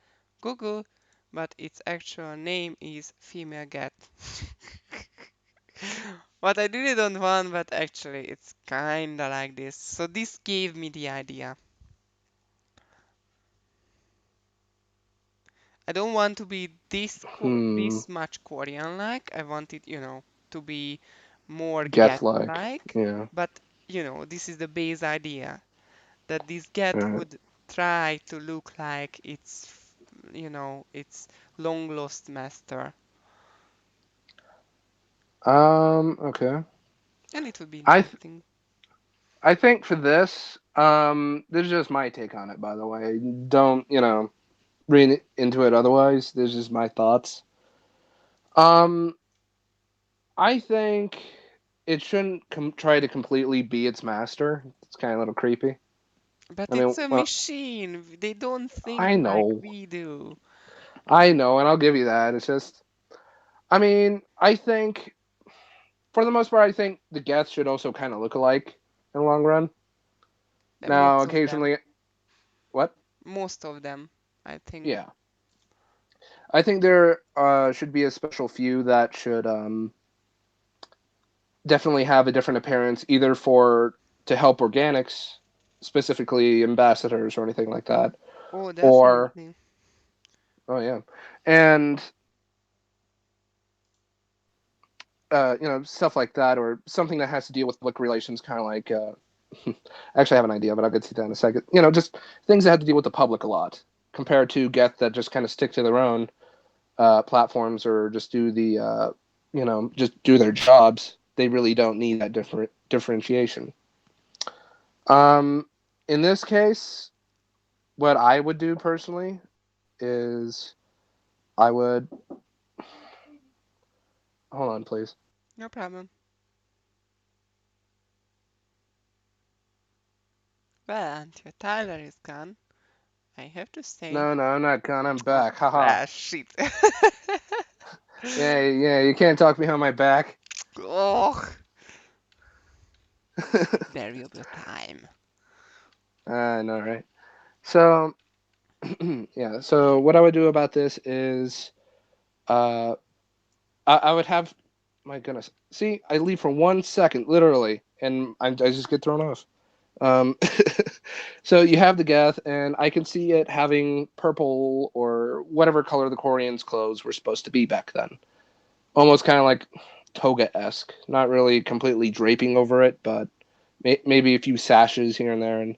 Google, but its actual name is female cat. What I really don't want, but actually it's kinda like this. So this gave me the idea. I don't want to be Hmm. this much Korean-like. I want it, to be more Geth-like. Get-like. Yeah. But this is the base idea that this Get All right. would try to look like its long lost master, Okay. and it would be I th- interesting. I think for this, this is just my take on it. By the way, don't read into it otherwise. This is my thoughts. Um, I think it shouldn't try to completely be its master. It's kind of a little creepy. But I mean, it's a well, machine. They don't think I like know, we do. I know, and I'll give you that. It's just, I mean, I think for the most part, I think the Geth should also kind of look alike in the long run. Now, Most of them. occasionally, what? Most of them, I think. Yeah, I think there should be a special few that should definitely have a different appearance, either for to help organics, specifically ambassadors or anything like that, Oh, or definitely. oh yeah, and stuff like that, or something that has to deal with public relations, kind of like. Actually, I have an idea, but I'll get to that in a second. Just things that have to deal with the public a lot, compared to Geth that just kind of stick to their own platforms or just do just do their jobs. They really don't need that differentiation. Um, in this case, what I would do personally is I would hold on, please. No problem. Well, until Tyler is gone, I have to say, No, no, I'm not gone. I'm back. Haha. shit. Yeah, yeah. You can't talk behind my back. Oh, variable time. I know, right? So, yeah. So what I would do about this is, uh, I would have. My goodness. See, I leave for 1 second, literally, and I just get thrown off. Um, so you have the Geth, and I can see it having purple or whatever color the Koreans' clothes were supposed to be back then. Almost kind of like toga-esque. Not really completely draping over it, but maybe a few sashes here and there. And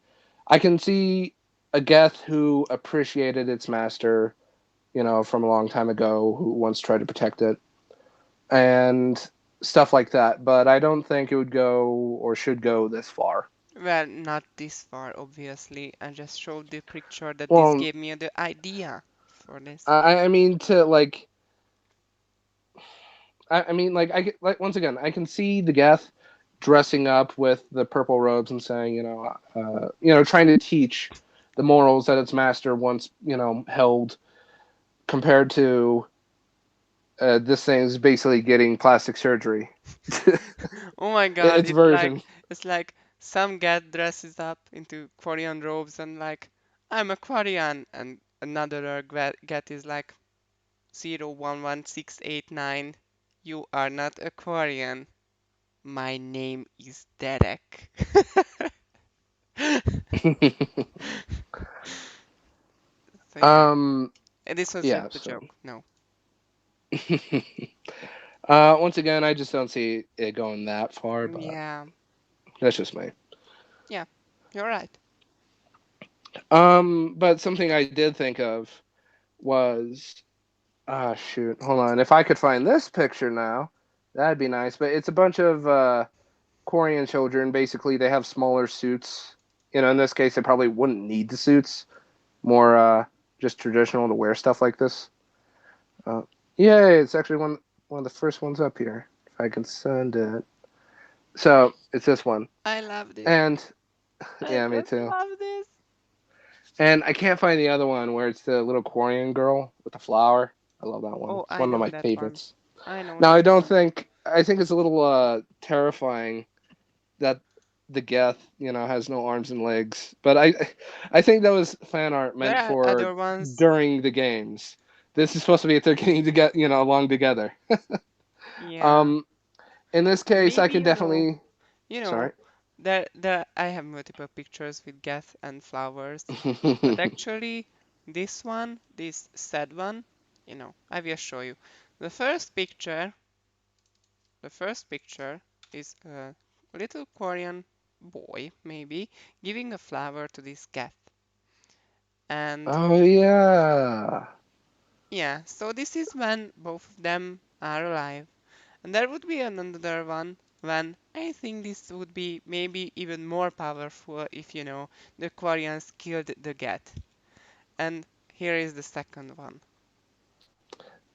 I can see a Geth who appreciated its master, from a long time ago, who once tried to protect it, and stuff like that. But I don't think it would go or should go this far. Well, not this far, obviously. I just showed the picture that this Well, gave me the idea for this. I mean to like I mean like like once again I can see the Geth dressing up with the purple robes and saying trying to teach the morals that its master once held compared to this thing is basically getting plastic surgery. Oh my God, Its version. it's like some cat dresses up into Korean robes and like, I'm a Korean, and another cat is like 011689, you are not a Korean, my name is Derek. So yeah, um, this was yeah. just a So, joke. No. once again, I just don't see it going that far, but Yeah, that's just me. yeah, you're right. But something I did think of was, ah, shoot, hold on. If I could find this picture now, that'd be nice. But it's a bunch of Korean children. Basically, they have smaller suits. In this case, they probably wouldn't need the suits. More just traditional to wear stuff like this. Uh, Yay! It's actually one of the first ones up here. If I can send it. So it's this one, I love this. and I yeah, me just too. love this. And I can't find the other one where it's the little Korean girl with the flower. I love that one. Oh, It's I one of know my that one. favorites. I know Now that I don't one. think I think it's a little terrifying that the Geth, has no arms and legs. But I think that was fan art There meant are for other ones. during the games. This is supposed to be if they're getting to get along together. Yeah, Um, in this case, I maybe can definitely. you Sorry. know, there I have multiple pictures with gas and flowers, but actually, this sad one, I will show you. The first picture, the first picture is a little Korean boy, maybe, giving a flower to this cat. And Oh yeah. yeah, so this is when both of them are alive. And there would be another one when I think this would be maybe even more powerful if the Koreans killed the cat. And here is the second one.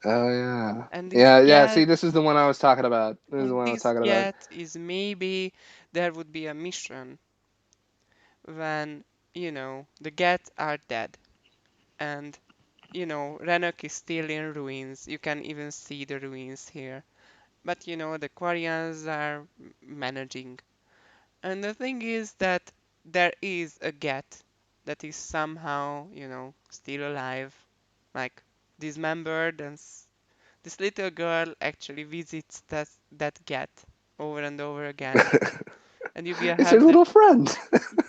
Oh yeah. And this Yeah, yeah. cat See, this is the one I was talking about. This is the and one I was this talking about. cat is maybe there would be a mission when the cats are dead and Renok is still in ruins. You can even see the ruins here. But the Koreans are managing. And the thing is that there is a cat that is somehow, still alive, like dismembered, and this little girl actually visits that cat over and over again, and you will It's her have the little friend.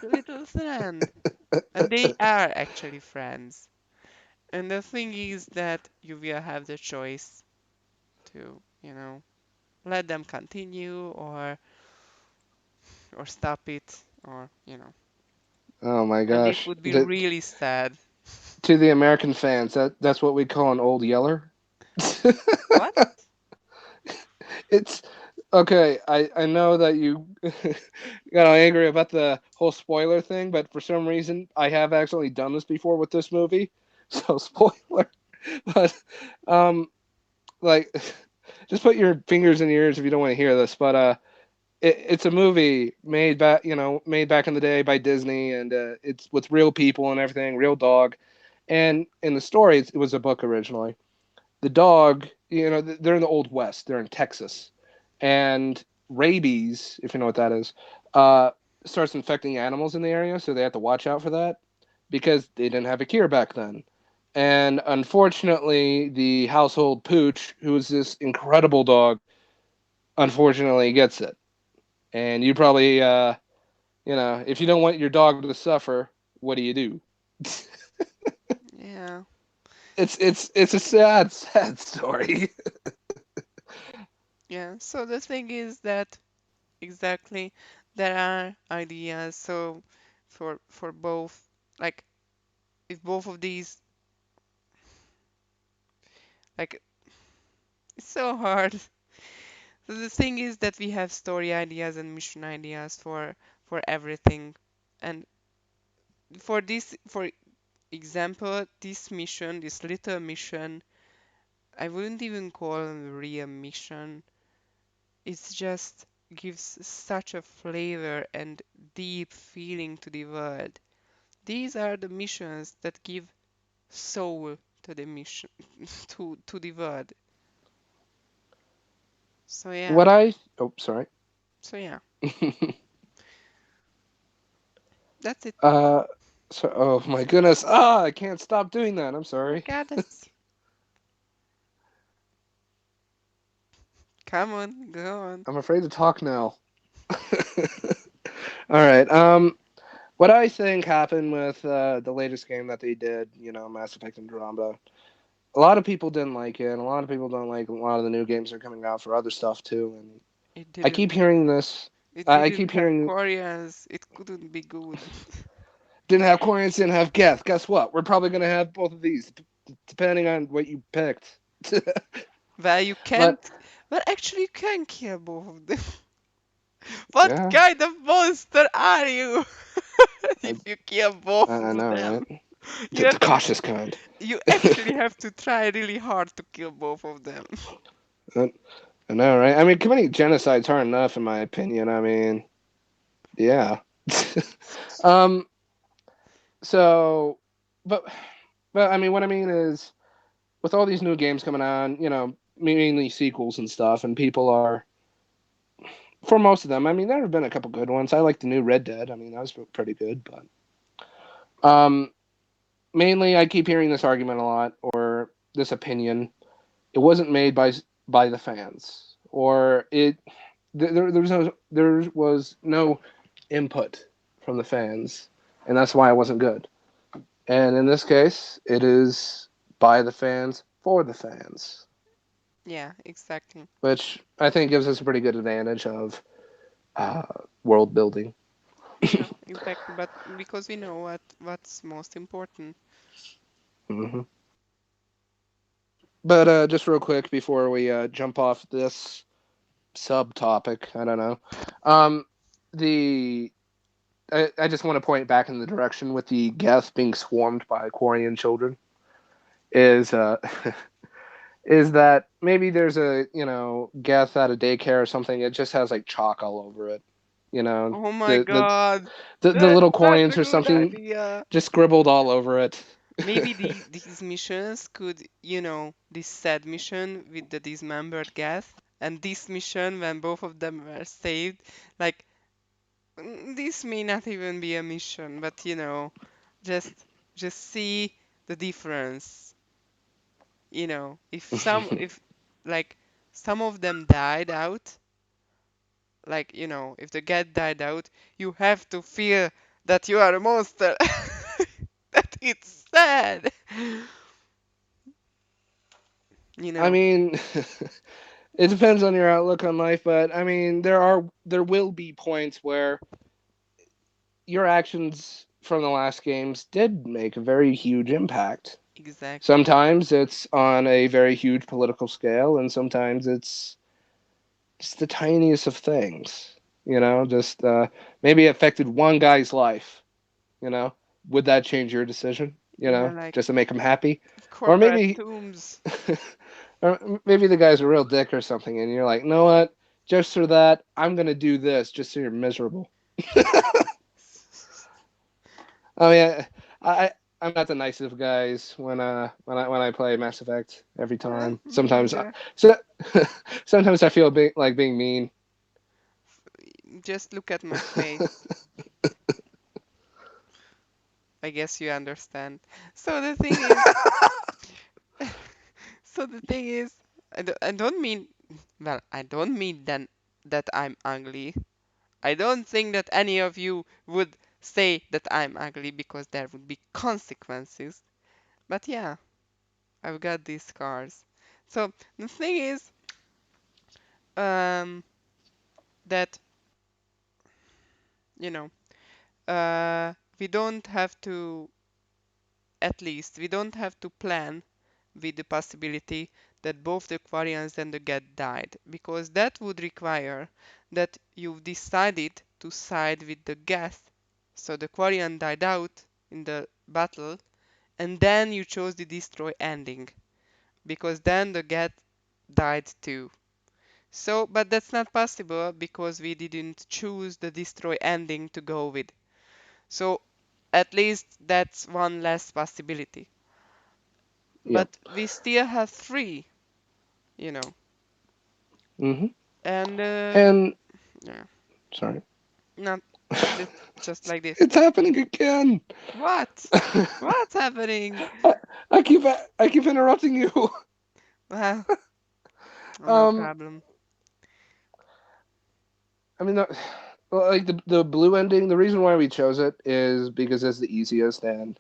little friend, and they are actually friends. And the thing is that you will have the choice to, let them continue or stop it, or Oh my and it gosh. would be really sad. To the American fans, that's what we call an old yeller. What? It's okay. I know that you got angry about the whole spoiler thing, but for some reason I have actually done this before with this movie. So spoiler. But um like just put your fingers in your ears if you don't want to hear this, but it's a movie made back in the day by Disney, and it's with real people and everything, real dog. And in the story, it was a book originally. The dog, they're in the Old West. They're in Texas, and rabies, if you know what that is, uh, starts infecting animals in the area. So they have to watch out for that because they didn't have a cure back then. And unfortunately, the household pooch, who is this incredible dog, unfortunately gets it. And you probably, if you don't want your dog to suffer, what do you do? Yeah. It's a sad, sad story. Yeah. So the thing is that exactly there are ideas. So for both, like if both of these, like it's so hard. So the thing is that we have story ideas and mission ideas for everything. And for example, this mission, this little mission, I wouldn't even call it a real mission. It just gives such a flavor and deep feeling to the world. These are the missions that give soul to the mission to the world. So yeah. What I oh sorry. So yeah. That's it. uh so oh my goodness. I can't stop doing that. I'm Oh sorry. God, that's Come on, go on. I'm afraid to talk now. All right. What I think happened with the latest game that they did, Mass Effect Andromeda. A lot of people didn't like it. And a lot of people don't like a lot of the new games that are coming out for other stuff too. And It I keep didn't. hearing this. It I didn't keep have hearing Koreans. It couldn't be good. didn't have Quarians, didn't have Geth. Guess what? We're probably gonna have both of these, depending on what you picked. Well, you can't. But Well, actually, you can kill both of them. What yeah, kind of monster are you? I, If you kill both I of know, them, right? you The have to. cautious kind. You actually have to try really hard to kill both of them. I know, right? I mean, committing genocide's hard enough, in my opinion. I mean, yeah. um. So, but, I mean, what I mean is, with all these new games coming on, mainly sequels and stuff, and people are, for most of them. I mean, there have been a couple good ones. I like the new Red Dead. I mean, that was pretty good, but um, mainly I keep hearing this argument a lot, or this opinion. It wasn't made by the fans, or there was no input from the fans, and that's why it wasn't good. And in this case, it is by the fans for the fans, Yeah, exactly. which I think gives us a pretty good advantage of uh, world building. Yeah, exactly. But because we know what's most important. hmm But just real quick before we jump off this subtopic, I don't know. Um, the I just want to point back in the direction with the Geth being swarmed by Quarian children is is that maybe there's a Geth at a daycare or something. It just has like chalk all over it. You know Oh my the the God, the that's little not a Quarians or good something idea. just scribbled all over it. Maybe these missions could, this sad mission with the dismembered gas, and this mission when both of them were saved, like this may not even be a mission, but just just see the difference. If like some of them died out, like if the cat died out, you have to feel that you are a monster. That it's sad. You I know. mean, it depends on your outlook on life, but I mean, there will be points where your actions from the last games did make a very huge impact. Exactly. Sometimes it's on a very huge political scale, and sometimes it's just the tiniest of things. Just maybe affected one guy's life. Would that change your decision? Yeah, like Just to make him happy, or corporate maybe, tombs. or maybe the guy's a real dick or something, and you're like, you know what? Just for that, I'm gonna do this, just so you're miserable. I mean, I'm not the nicest of guys when I play Mass Effect every Yeah, time. me Sometimes, neither. so, sometimes I feel like being mean. Just look at my face. I guess you understand. So the thing is, so the thing is, I don't mean, well, I don't mean then that I'm ugly. I don't think that any of you would say that I'm ugly because there would be consequences. But yeah, I've got these scars. So the thing is, um, that you know, we don't have to, at least we don't have to plan with the possibility that both the Quarians and the Geth died, because that would require that you've decided to side with the Geth, so the Quarian died out in the battle, and then you chose the destroy ending, because then the Geth died too. So, but that's not possible because we didn't choose the destroy ending to go with. So, at least that's one less possibility. Yeah. But we still have three, you know. hmm And And yeah, sorry, not just like this. it's happening again. What? What's happening? I, I keep interrupting you. Well, no Um, problem. I mean, well, like the blue ending. The reason why we chose it is because it's the easiest, and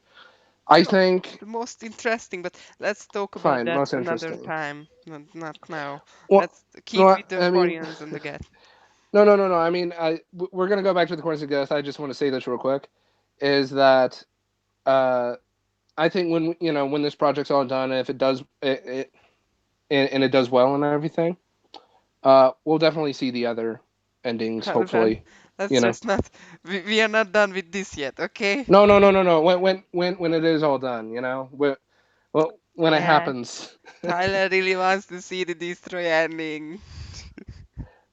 I No, think the most interesting, but let's talk about fine, that most another interesting. time, not now. Well, Let's no, keep with the I mean, Koreans and the get. no. I mean, we're gonna go back to the Corners of Death. I just want to say this real quick, is that uh, I think when when this project's all done, if it does and it does well and everything, we'll definitely see the other endings. Well, then, Hopefully, let's you know. just not. We are not done with this yet, okay? No. When it is all done, well, when it Yeah, happens. Tyler really wants to see the destroy ending.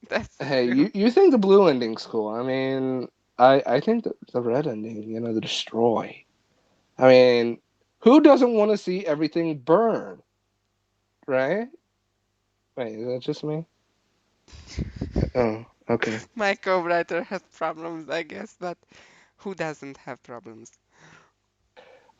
That's Hey, true. you think the blue ending's cool? I mean, I think the red ending, the destroy. I mean, who doesn't want to see everything burn, right? Wait, is that just me? Oh, okay. My co-writer has problems, I guess, but who doesn't have problems?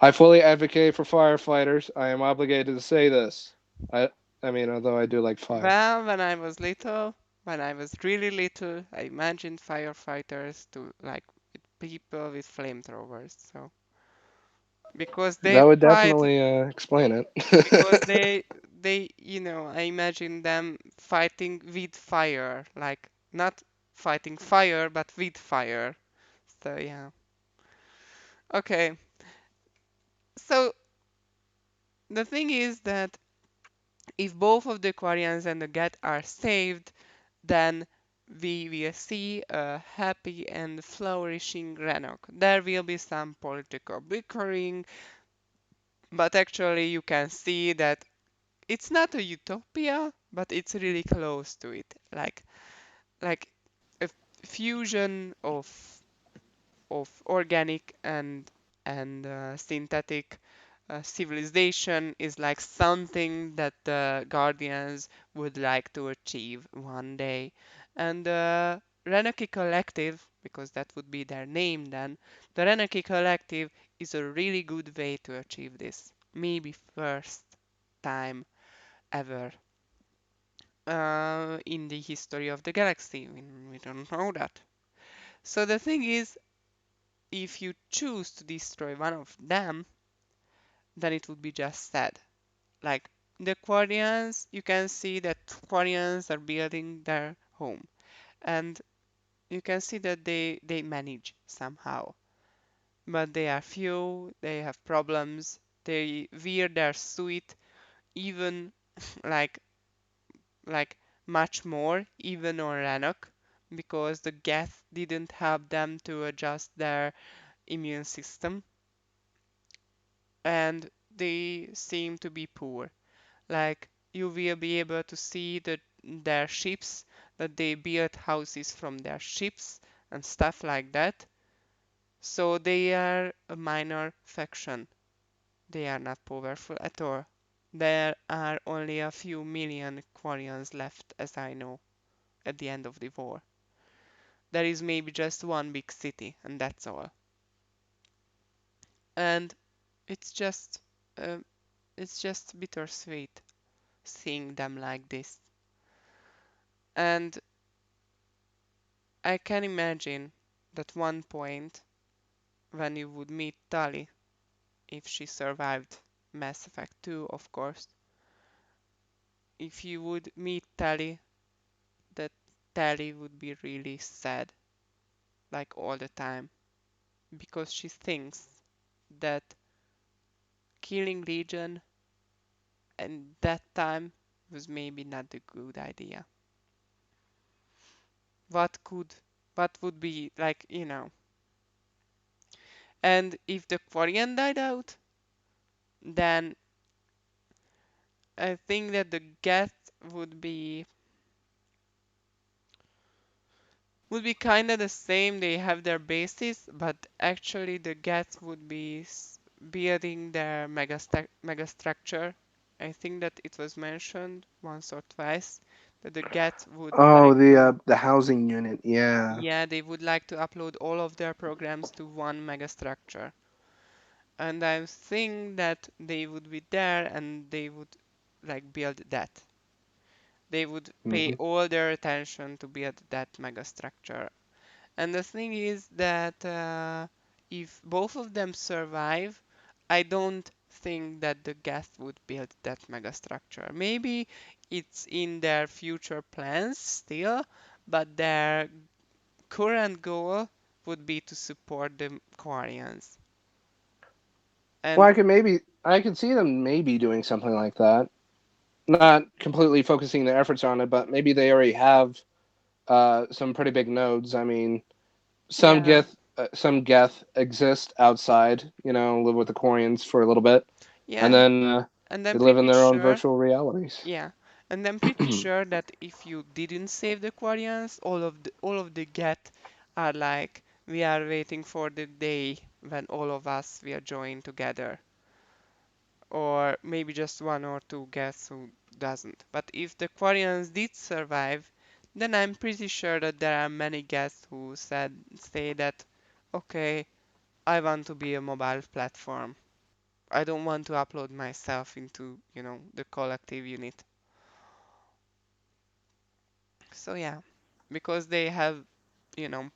I fully advocate for firefighters. I am obligated to say this. I I mean, although I do like fire. Well, when I was really little, I imagined firefighters to like with people with flamethrowers. So because they That would fight, definitely explain because it. I imagine them fighting with fire, like not fighting fire, but with fire. So yeah. Okay. So the thing is that if both of the Aquarians and the Get are saved, then we will see a happy and flourishing Rannoch. There will be some political bickering, but actually you can see that it's not a utopia, but it's really close to it. Like a fusion of organic and synthetic civilization is like something that the Guardians would like to achieve one day. And the Renaki Collective, because that would be their name then, the Renaki Collective is a really good way to achieve this. Maybe first time ever in the history of the galaxy. We don't know that. So the thing is, if you choose to destroy one of them, then it would be just sad. Like the Quarians, you can see that Quarians are building their home, and you can see that they manage somehow. But they are few, they have problems, they wear their suit even like like much more, even on Rannoch, because the Geth didn't help them to adjust their immune system, and they seem to be poor. Like you will be able to see their ships, that they build houses from their ships and stuff like that. So they are a minor faction. They are not powerful at all. There are only a few million Quarians left, as I know, at the end of the war. There is maybe just one big city, and that's all. And it's just, uh, it's just bittersweet seeing them like this. And I can imagine that one point when you would meet Tali, if she survived Mass Effect 2, of course, if you would meet Tali, that Tali would be really sad, like all the time, because she thinks that killing Legion and that time was maybe not a good idea. What could, what would be like. And if the Quarian died out, then I think that the Geth would be kind of the same. They have their bases, but actually the Geth would be building their megastructure. I think that it was mentioned once or twice that the Geth would Oh, like to, the housing unit. Yeah. yeah, they would like to upload all of their programs to one megastructure. And I think that they would be there and they would like build that. They would pay Hmm. all their attention to build that megastructure. And the thing is that if both of them survive, I don't think that the Geth would build that megastructure. Maybe it's in their future plans still, but their current goal would be to support the Quarians. Well, And I could see them maybe doing something like that. Not completely focusing their efforts on it, but maybe they already have some pretty big nodes. I mean, yeah, some Geth exist outside, live with the Quarians for a little bit, and yeah, then and they I'm live in pretty their own sure, virtual realities. yeah, and I'm pretty sure that if you didn't save the Quarians, all of the Geth are like, we are waiting for the day when all of us will join together, or maybe just one or two Geths who doesn't. But if the Quarians did survive, then I'm pretty sure that there are many Geths who say that, okay, I want to be a mobile platform. I don't want to upload myself into, the collective unit. So yeah, because they have, you know,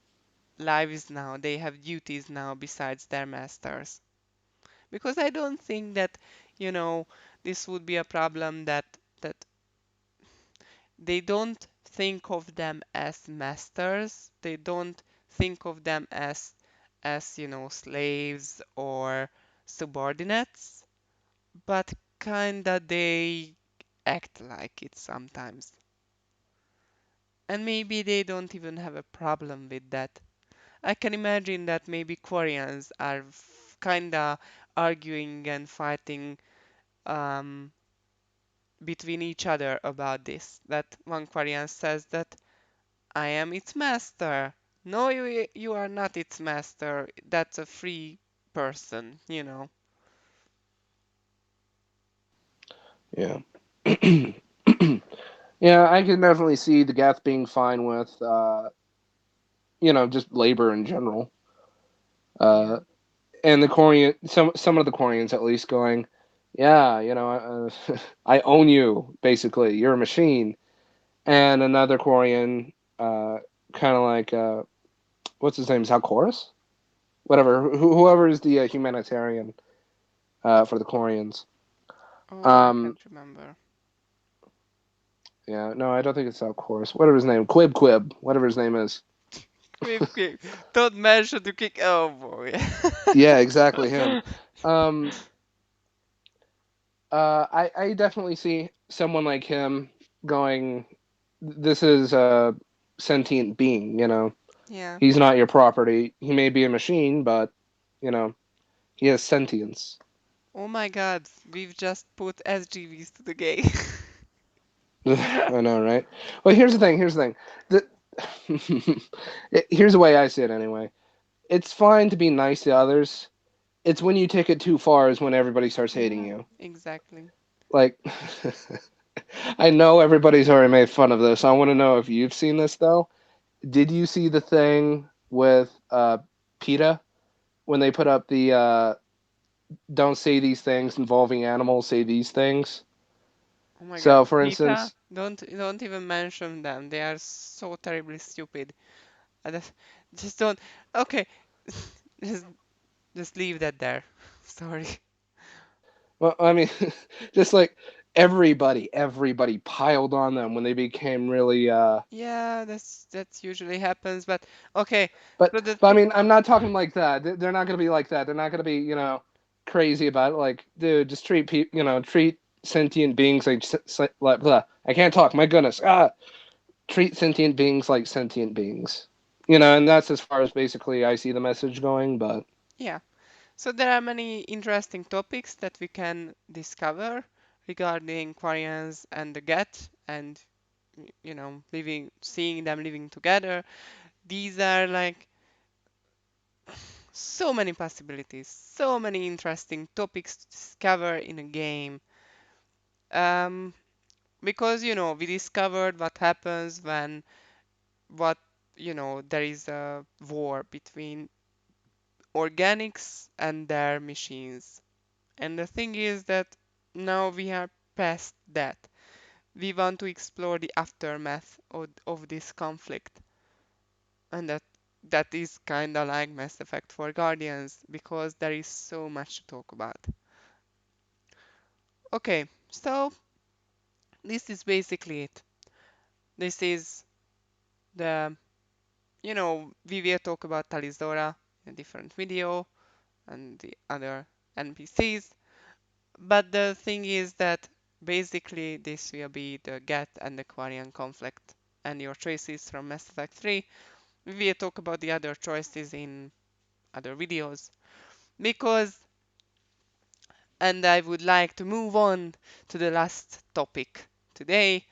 lives now, they have duties now besides their masters. Because I don't think that, you know, this would be a problem that they don't think of them as masters. They don't think of them as slaves or subordinates, but kinda they act like it sometimes. And maybe they don't even have a problem with that. I can imagine that maybe Koreans are kinda arguing and fighting um, between each other about this. That one Korean says that I am its master. No, you are not its master. That's a free person. Yeah. Yeah, I can definitely see the Geth being fine with, just labor in general. Yeah. Uh, and the Korean, some of the Koreans at least going, yeah, I own you, basically. You're a machine. And another Korean, kind of like, what's his name? Is that Chorus? Whatever. Whoever is the humanitarian for the Koreans. Oh, I Um, can't remember. yeah, no, I don't think it's Al Chorus. Whatever his name, Quib, whatever his name is. Quick, quick. Don't mention the kick. Oh boy. Yeah, exactly him. Um, I definitely see someone like him going, this is a sentient being, Yeah. He's not your property. He may be a machine, but, you know, he has sentience. Oh my God. We've just put SGVs to the game. I know, right? Well, here's the thing. Here's the way I see it anyway. It's fine to be nice to others. It's when you take it too far is when everybody starts hating Yeah, you. exactly. Like, I know everybody's already made fun of this. I want to know if you've seen this though. Did you see the thing with PETA when they put up the "Don't say these things involving animals, say these things"? Oh my God. So, for PETA, instance, don't even mention them. They are so terribly stupid. I just don't. Okay, just just leave that there. Sorry. well, I mean, just like everybody piled on them when they became really. Yeah, that's usually happens, but okay. But So the but I thing. mean, I'm not talking like that. They're not gonna be like that. They're not gonna be crazy about it. Like, dude, just treat sentient beings like blah. I can't talk. My goodness. Treat sentient beings like sentient beings. And that's as far as basically I see the message going. But Yeah. So there are many interesting topics that we can discover regarding Quarians and the Get, and seeing them living together. These are like so many possibilities, so many interesting topics to discover in a game. Um, because we discovered what happens when what there is a war between organics and their machines. And the thing is that now we are past that. we want to explore the aftermath of this conflict, and that is kind of like Mass Effect for Guardians because there is so much to talk about. Okay, so this is basically it. This is the, we will talk about Talizora in a different video and the other NPCs. But the thing is that basically this will be the Get and the Quarian conflict and your choices from Mass Effect 3. We will talk about the other choices in other videos because, and I would like to move on to the last topic today,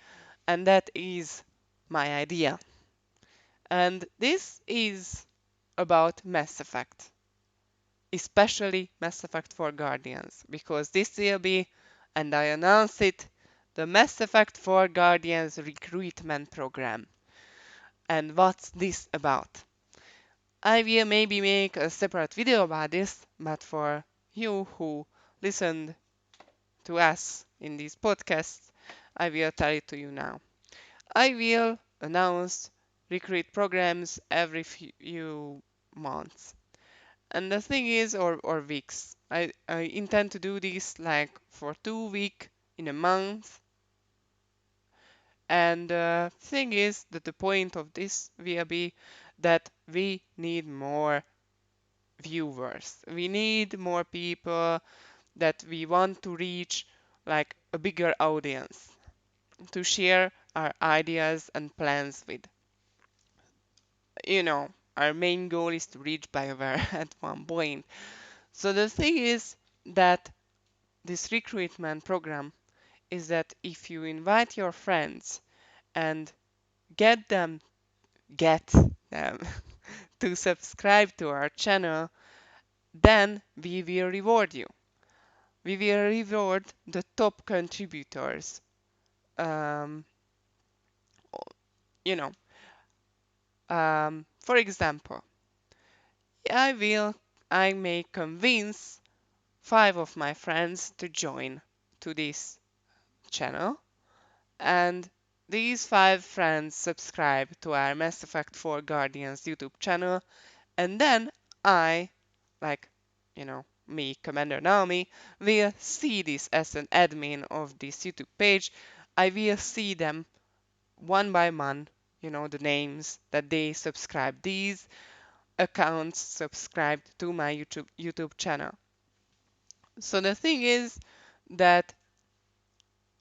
and that is my idea. And this is about Mass Effect, especially Mass Effect for Guardians, because this will be, and I announce it, the Mass Effect for Guardians recruitment program. And what's this about? I will maybe make a separate video about this, but for you who listened to us in these podcasts, I will tell it to you now. I will announce recruit programs every few months. And the thing is, or weeks, I intend to do this like for 2 weeks in a month. And the thing is that the point of this will be that we need more viewers. We need more people that we want to reach like a bigger audience to share our ideas and plans with. Our main goal is to reach BioWare at one point. So the thing is that this recruitment program is that if you invite your friends and get them get them to subscribe to our channel, then we will reward you. We will reward the top contributors. Um, you know, for example, I will I may convince 5 of my friends to join to this channel, and these 5 friends subscribe to our Mass Effect 4 Guardians YouTube channel, and then I, like, me, Commander Naomi, will see this as an admin of this YouTube page. I will see them one by one, the names that they subscribe. These accounts subscribed to my YouTube channel. So the thing is that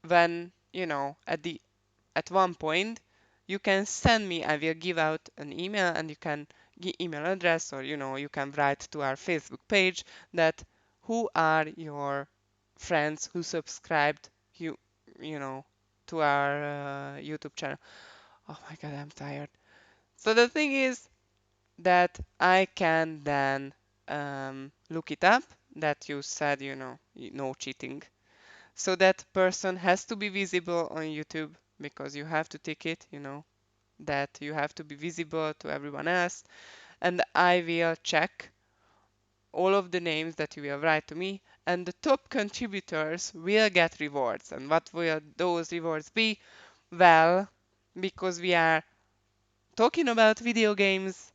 when, at one point, you can send me, I will give out an email, and you can email address, or you can write to our Facebook page that who are your friends who subscribed you know to our YouTube channel. Oh my god, I'm tired. So the thing is that I can then look it up that you said, no cheating. So that person has to be visible on YouTube because you have to tick it, that you have to be visible to everyone else. And I will check all of the names that you will write to me, and the top contributors will get rewards. And what will those rewards be? Well, because we are talking about video games,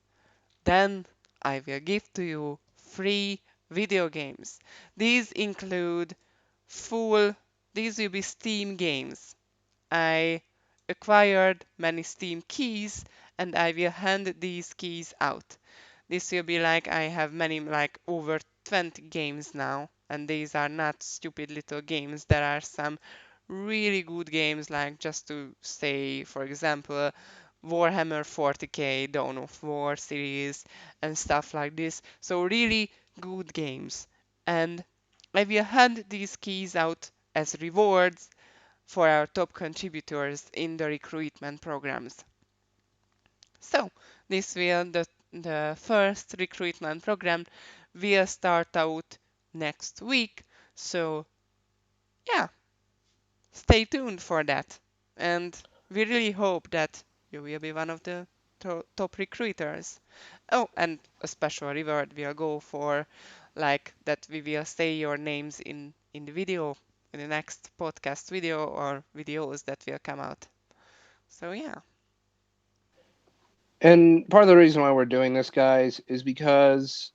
then I will give to you free video games. These include full, these will be Steam games. I acquired many Steam keys and I will hand these keys out. This will be like I have many, like over 20 games now, and these are not stupid little games. There are some really good games, like just to say, for example, Warhammer 40k, Dawn of War series, and stuff like this. So really good games. And I will hand these keys out as rewards for our top contributors in the recruitment programs. So this will the first recruitment program will start out next week. So yeah, stay tuned for that. And we really hope that you will be one of the top recruiters. Oh, and a special reward will go for like that we will say your names in the video. in the next podcast video or videos that will come out. So yeah, And part of the reason why we're doing this, guys, is because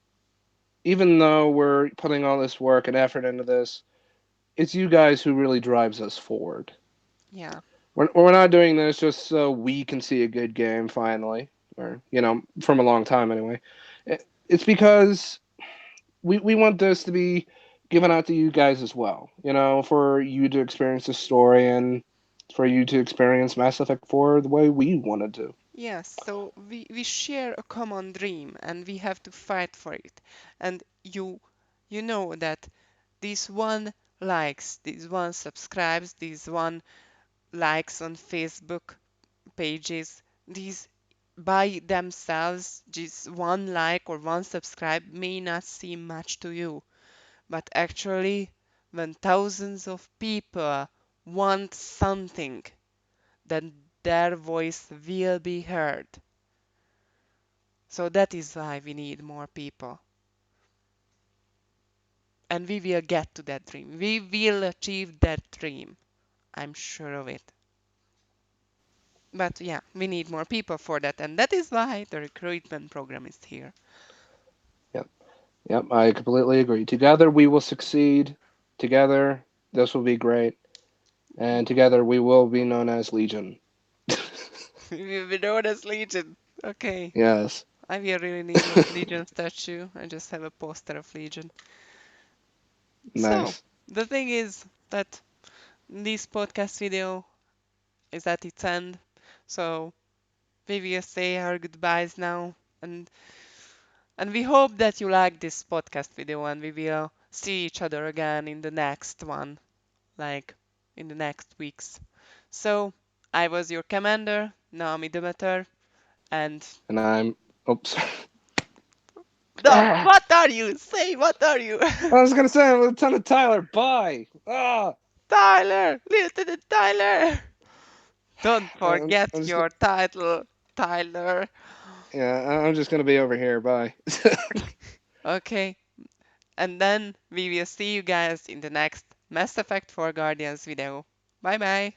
even though we're putting all this work and effort into this, it's you guys who really drives us forward. yeah, We're not doing this just so we can see a good game finally, or from a long time anyway. It's because we want this to be given out to you guys as well. For you to experience the story and for you to experience Mass Effect 4 the way we wanted to. yes. So we share a common dream and we have to fight for it. And you know that this one likes, this one subscribes, this one likes on Facebook pages, these by themselves, just one like or one subscribe may not seem much to you, but actually, when thousands of people want something, then their voice will be heard. So that is why we need more people. And we will get to that dream. We will achieve that dream. I'm sure of it. But yeah, we need more people for that. And that is why the recruitment program is here. Yep, yep, I completely agree. Together we will succeed. Together this will be great, and together we will be known as Legion. We will be known as Legion. Okay. Yes, I will really need a Legion statue. I just have a poster of Legion. So, nice. the thing is that this podcast video is at its end. So, we will say our goodbyes now. And we hope that you like this podcast video and we will see each other again in the next one, like in the next weeks. So, I was your commander, Naomi Demeter, and And I'm. Oops. no, Ah, what are you? Say, what are you? I was gonna say Lieutenant Tyler. Bye. Tyler! Lieutenant Tyler! Don't forget I'm just. your title, Tyler. Yeah, I'm just gonna be over here. Bye. Okay, and then we will see you guys in the next Mass Effect 4 Guardians video. Bye bye!